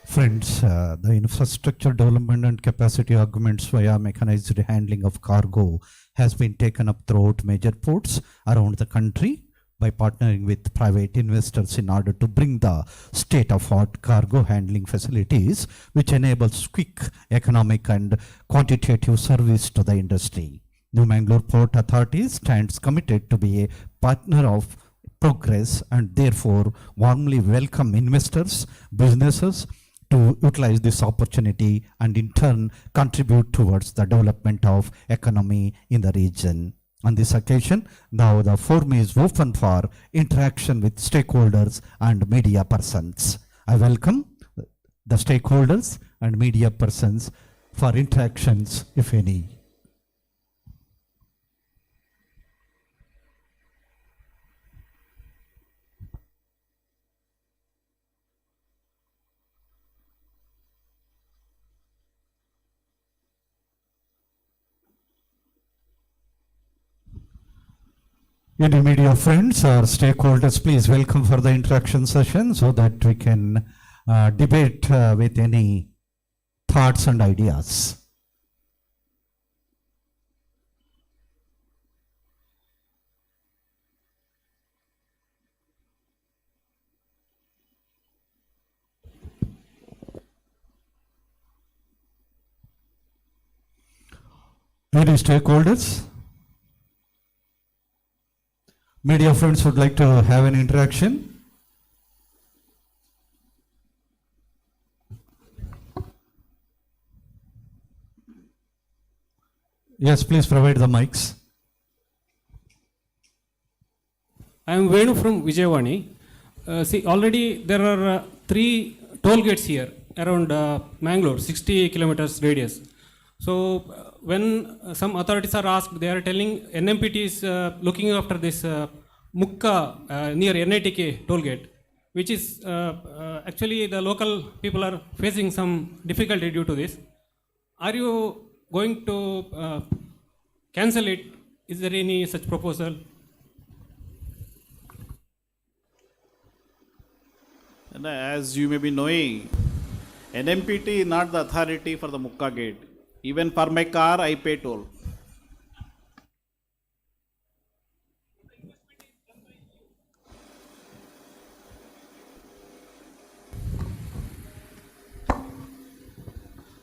Friends, the infrastructure development and capacity augments via mechanized handling of cargo has been taken up throughout major ports around the country by partnering with private investors in order to bring the state-of-art cargo handling facilities, which enables quick, economic and quantitative service to the industry. New Mangalore Port Authority stands committed to be a partner of progress, and therefore warmly welcome investors, businesses to utilize this opportunity and in turn contribute towards the development of economy in the region. On this occasion, now the forum is open for interaction with stakeholders and media persons. I welcome the stakeholders and media persons for interactions, if any. Any media friends or stakeholders, please welcome for the interaction session so that we can debate with any thoughts and ideas. Any stakeholders? Media friends would like to have an interaction? Yes, please provide the mics. I am Venu from Vijayawani. See, already there are 3 toll gates here around Mangalore, 60 kilometers radius. So, when some authorities are asked, they are telling NMPT is looking after this Mukka near NITK toll gate, which is actually the local people are facing some difficulty due to this. Are you going to cancel it? Is there any such proposal? And as you may be knowing, NMPT is not the authority for the Mukka gate. Even for my car, I pay toll.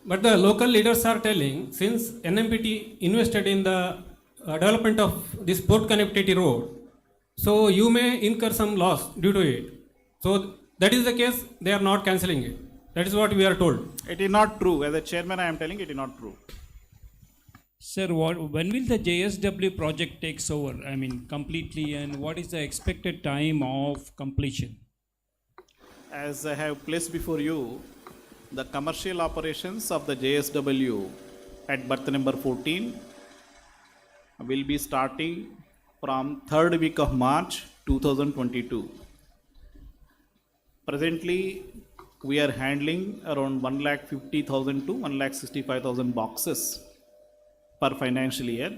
But the local leaders are telling, since NMPT invested in the development of this port connectivity road, so you may incur some loss due to it. So that is the case, they are not cancelling it. That is what we are told. It is not true. As a chairman, I am telling it is not true. Sir, when will the JSW project takes over? I mean, completely, and what is the expected time of completion? As I have placed before you, the commercial operations of the JSW at berth number 14 will be starting from 3rd week of March 2022. Presently, we are handling around 1,50,000 to 1,65,000 boxes per financial year.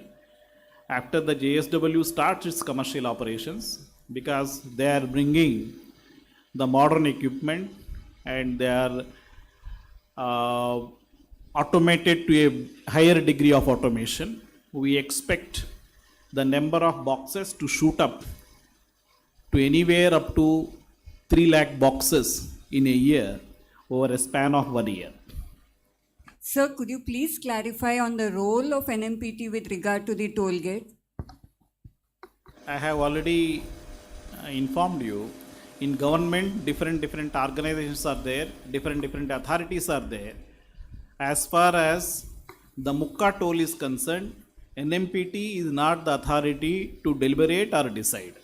After the JSW starts its commercial operations, because they are bringing the modern equipment and they are automated to a higher degree of automation, we expect the number of boxes to shoot up to anywhere up to 3 lakh boxes in a year over a span of 1 year. Sir, could you please clarify on the role of NMPT with regard to the toll gate? I have already informed you, in government different organizations are there, different authorities are there. As far as the Mukka toll is concerned, NMPT is not the authority to deliberate or decide.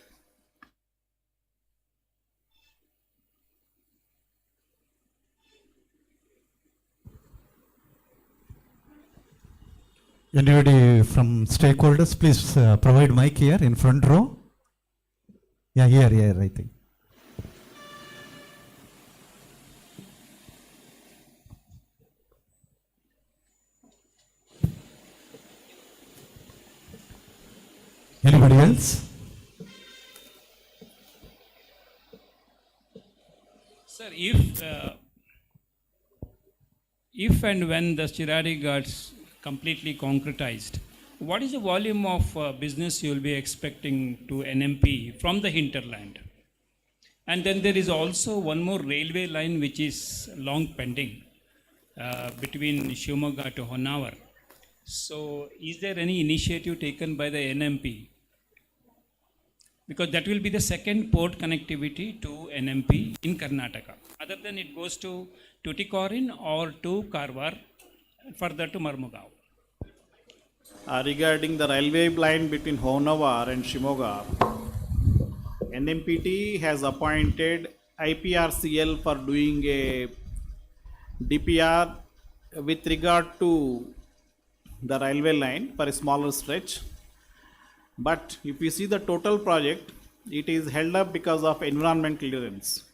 Anybody from stakeholders, please provide mic here in front row. Yeah, here, I think. Anybody else? Sir, if and when the Chirari Ghats completely concretized, what is the volume of business you will be expecting to NMP from the hinterland? And then there is also one more railway line which is long pending between Shivamogga to Honavar. So is there any initiative taken by the NMP? because that will be the second port connectivity to NMP in Karnataka. Other than it goes to Tuticorin or to Karwar, further to Marmugao. Regarding the railway line between Honavar and Shimoga, NMPT has appointed IPRCL for doing a DPR with regard to the railway line for a smaller stretch. But if you see the total project, it is held up because of environment clearance.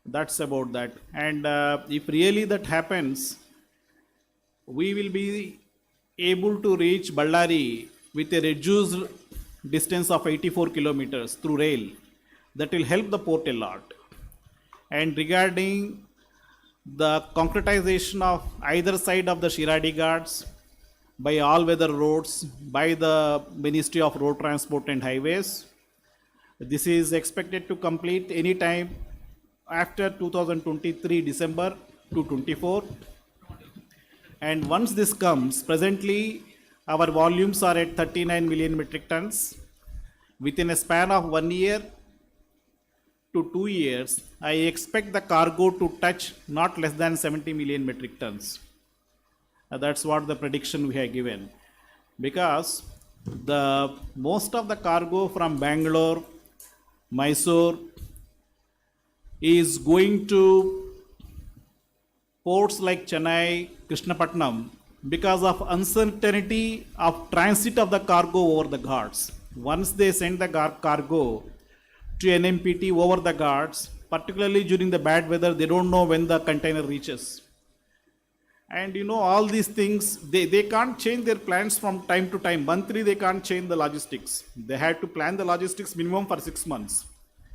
That's about that. And if really that happens, we will be able to reach Ballari with a reduced distance of 84 kilometers through rail. That will help the port a lot. And regarding the concretization of either side of the Shiradi Ghats by all weather roads by the Ministry of Road Transport and Highways, this is expected to complete any time after 2023 December to 24. And once this comes, presently our volumes are at 39 million metric tons. Within a span of 1 year to 2 years, I expect the cargo to touch not less than 70 million metric tons. That's what the prediction we have given. Because the most of the cargo from Bangalore, Mysore is going to ports like Chennai, Krishnapatnam because of uncertainty of transit of the cargo over the Ghats. Once they send the cargo to NMPT over the Ghats, particularly during the bad weather, they don't know when the container reaches. And you know, all these things, they can't change their plans from time to time. Monthly, they can't change the logistics. They had to plan the logistics minimum for 6 months.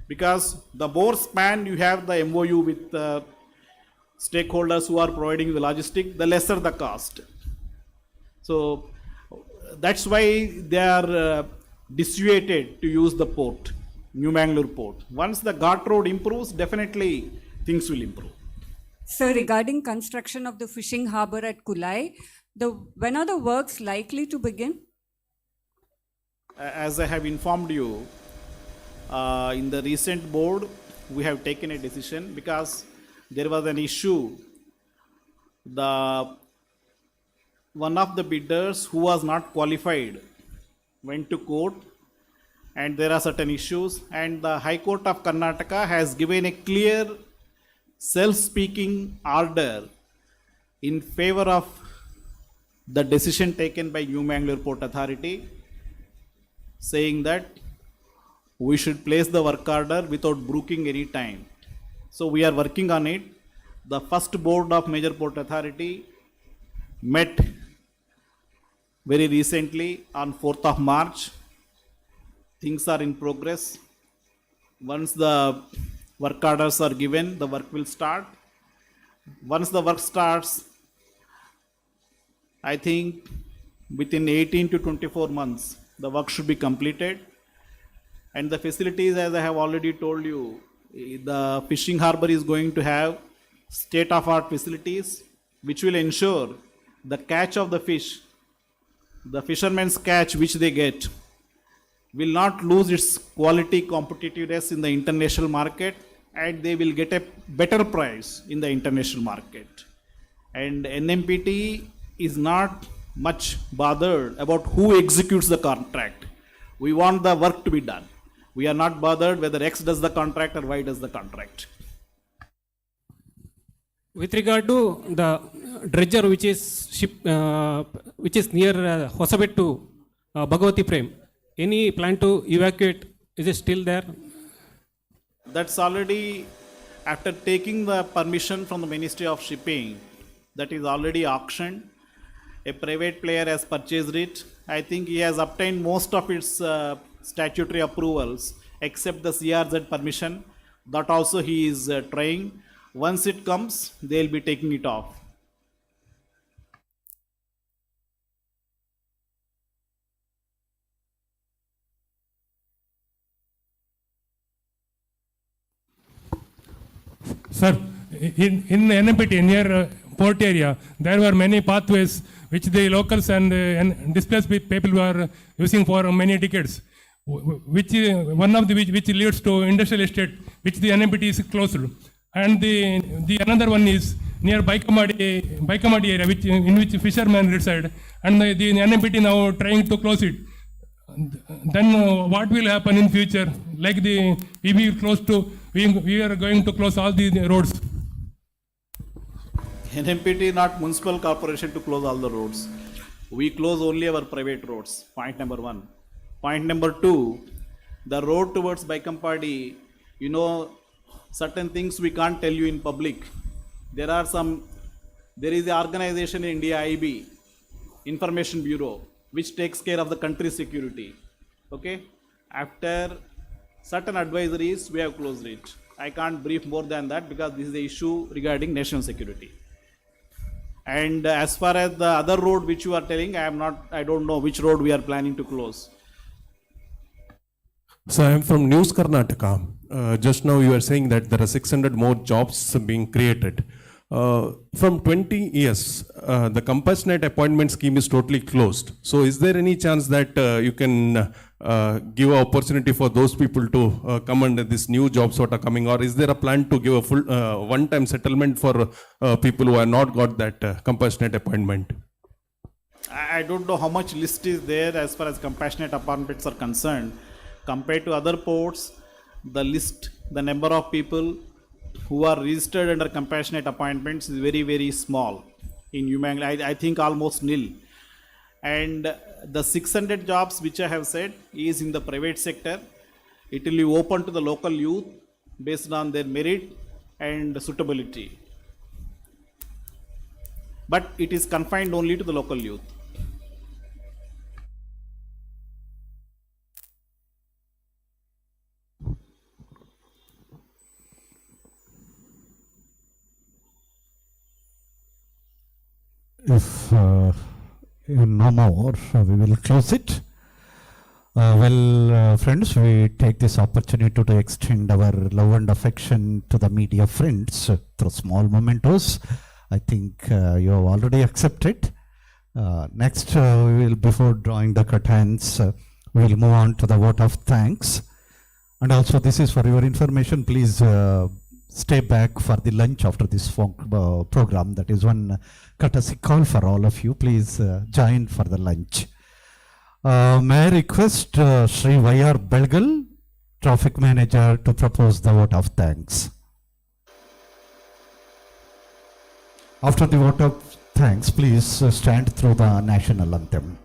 Because the more span you have the MOU with stakeholders who are providing the logistic, the lesser the cost. So that's why they are dissuaded to use the port, New Mangalore port. Once the Ghat road improves, definitely things will improve. Sir, regarding construction of the fishing harbour at Kulai, when are the works likely to begin? As I have informed you, in the recent board, we have taken a decision because there was an issue. One of the bidders who was not qualified went to court, and there are certain issues, and the High Court of Karnataka has given a clear self-speaking order in favor of the decision taken by New Mangalore Port Authority, saying that we should place the work order without brooking any time. So we are working on it. The first board of Major Port Authority met very recently on 4th of March. Things are in progress. Once the work orders are given, the work will start. Once the work starts, I think within 18 to 24 months, the work should be completed. And the facilities, as I have already told you, the fishing harbor is going to have state-of-art facilities, which will ensure the catch of the fish, the fishermen's catch which they get, will not lose its quality competitiveness in the international market, and they will get a better price in the international market. And NMPT is not much bothered about who executes the contract. We want the work to be done. We are not bothered whether X does the contract or Y does the contract. With regard to the dredger which is near Hosabet to Bhagavati Prem, any plan to evacuate, is it still there? That's already, after taking the permission from the Ministry of Shipping, that is already auctioned. A private player has purchased it. I think he has obtained most of its statutory approvals except the CRZ permission. That also he is trying. Once it comes, they will be taking it off. Sir, in NMPT, near port area, there were many pathways which the locals and displaced people were using for many decades. which one of the which leads to industrial estate, which the NMPT is closed, and the another one is near Baikamadi area, in which fishermen reside, and the NMPT now trying to close it. Then what will happen in future? Like we are going to close all the roads. NMPT not municipal corporation to close all the roads. We close only our private roads. Point number one. Point number two, the road towards Baikampadi, certain things we can't tell you in public. There is the organization in India, IB, Information Bureau, which takes care of the country's security. Okay? After certain advisories, we have closed it. I can't brief more than that because this is the issue regarding national security. And as far as the other road which you are telling, I don't know which road we are planning to close. So I am from News Karnataka. Just now you are saying that there are 600 more jobs being created. From 20 years, the compassionate appointment scheme is totally closed. So is there any chance that you can give an opportunity for those people to come under this new jobs that are coming, or is there a plan to give a full one-time settlement for people who have not got that compassionate appointment? I don't know how much list is there as far as compassionate appointments are concerned. Compared to other ports, the list, the number of people who are registered under compassionate appointments is very, very small. In Mangalore, I think almost nil. And the 600 jobs which I have said is in the private sector. It will be open to the local youth based on their merit and suitability. But it is confined only to the local youth. If no more, we will close it. Friends, we take this opportunity to extend our love and affection to the media friends through small mementos. I think you have already accepted. Next, we will, before drawing the curtains, we will move on to the vote of thanks. And also, this is for your information. Please stay back for the lunch after this program. That is one courtesy call for all of you. Please join for the lunch. May I request Sri Y.R. Belgal, Traffic Manager, to propose the vote of thanks. After the vote of thanks, please stand through the national anthem.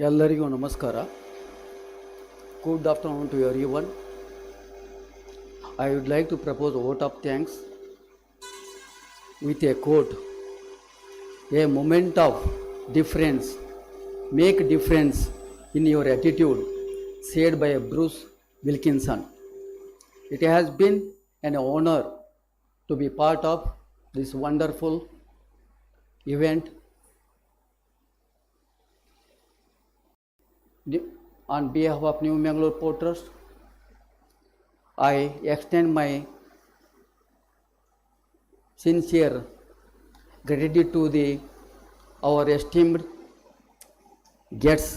ಎಲ್ಲರಿಗೂ ನಮಸ್ಕಾರ. Good afternoon to everyone. I would like to propose a vote of thanks with a quote: a moment of difference make difference in your attitude, said by Bruce Wilkinson. It has been an honor to be part of this wonderful event. On behalf of New Mangalore Port Trust, I extend my sincere gratitude to our esteemed guests.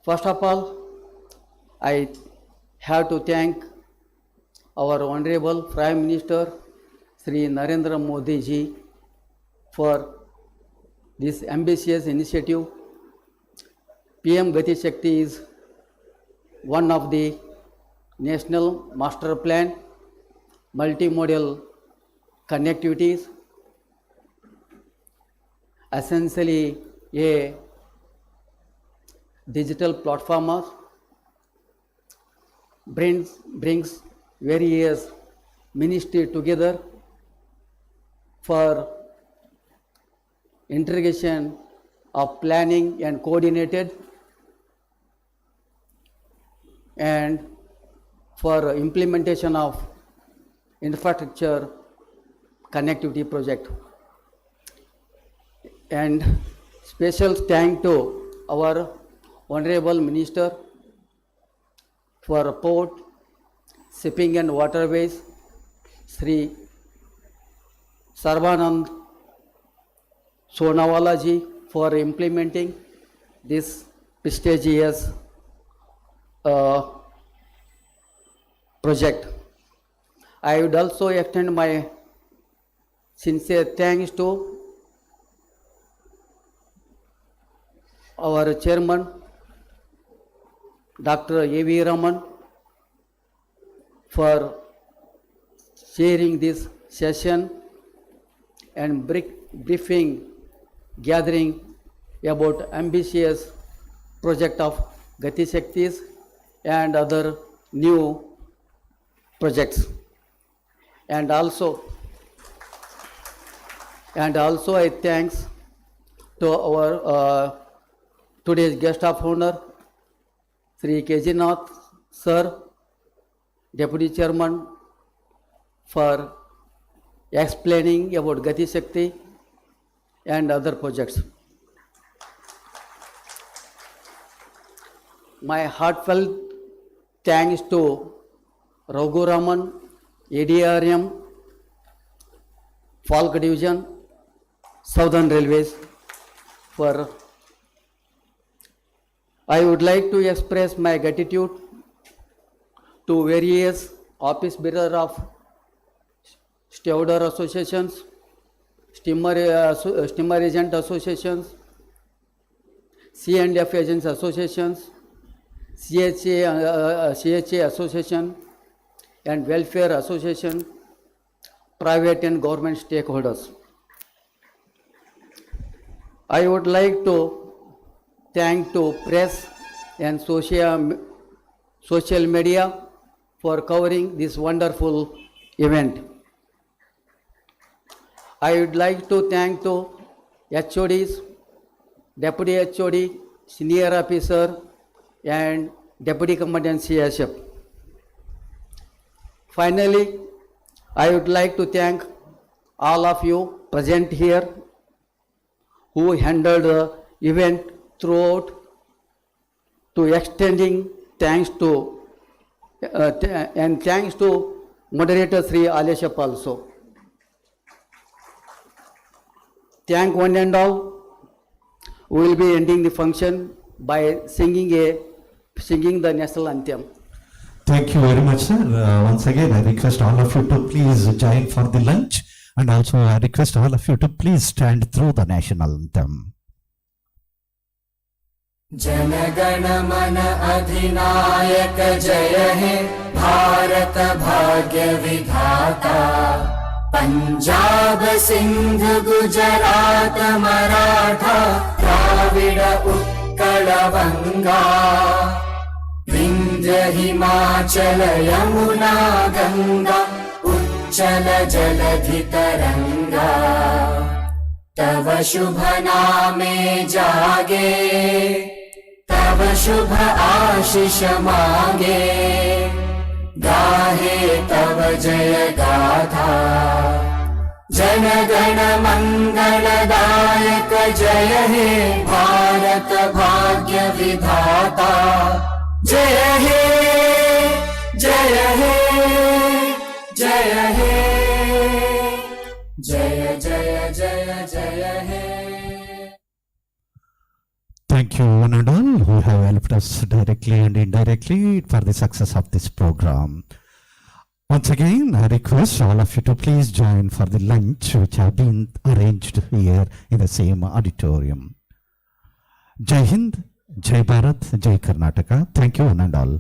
First of all, I have to thank our Honorable Prime Minister Sri Narendra Modi ji for this ambitious initiative. PM Gati Shakti is one of the national master plan multimodal connectivities, essentially a digital platform brings various ministries together for integration of planning and coordinated and for implementation of infrastructure connectivity project. And special thank to our Honorable Minister for Port, Shipping and Waterways, Sri Sarvanand Sonawala ji for implementing this prestigious project. I would also extend my sincere thanks to our chairman, Dr. A.V. Raman, for chairing this session and briefing, gathering about ambitious project of Gati Shaktis and other new projects. And also I thanks to our today's guest of honor, Sri K.J. Nath Sir, Deputy Chairman, for explaining about Gati Shakti and other projects. My heartfelt thanks to Raghu Raman, ADRM, Falk Division, Southern Railways for. I would like to express my gratitude to various office bearer of stewardess associations, steamer agent associations, C&F agents associations, CHA association and welfare association, private and government stakeholders. I would like to thank to press and social media for covering this wonderful event. I would like to thank to HODs, Deputy HOD, Senior Officer and Deputy Commandant CSF. Finally, I would like to thank all of you present here who handled the event throughout, to extending thanks to and thanks to moderator Sri Aleshap also. Thank one and all. We will be ending the function by singing the national anthem. Thank you very much, sir. Once again, I request all of you to please join for the lunch, and also I request all of you to please stand through the national anthem. जनगण मन अधिनायक जय हे भारत भाग्य विधाता पंजाब सिंध गुजरात मराठा द्राविड उत्कल बंगा विंध्य हिमाचल यमुना गंगा उच्चल जलधि तरंगा तव शुभ नामे जागे तव शुभ आशीष मांगे गाहे तव जय गाथा जन गण मंगलदायक जय हे भारत भाग्य विधाता जय हे जय हे जय हे जय जय जय जय हे. Thank you one and all who have helped us directly and indirectly for the success of this program. Once again, I request all of you to please join for the lunch which have been arranged here in the same auditorium. Jai Hind, Jai Bharat, Jai Karnataka. Thank you one and all.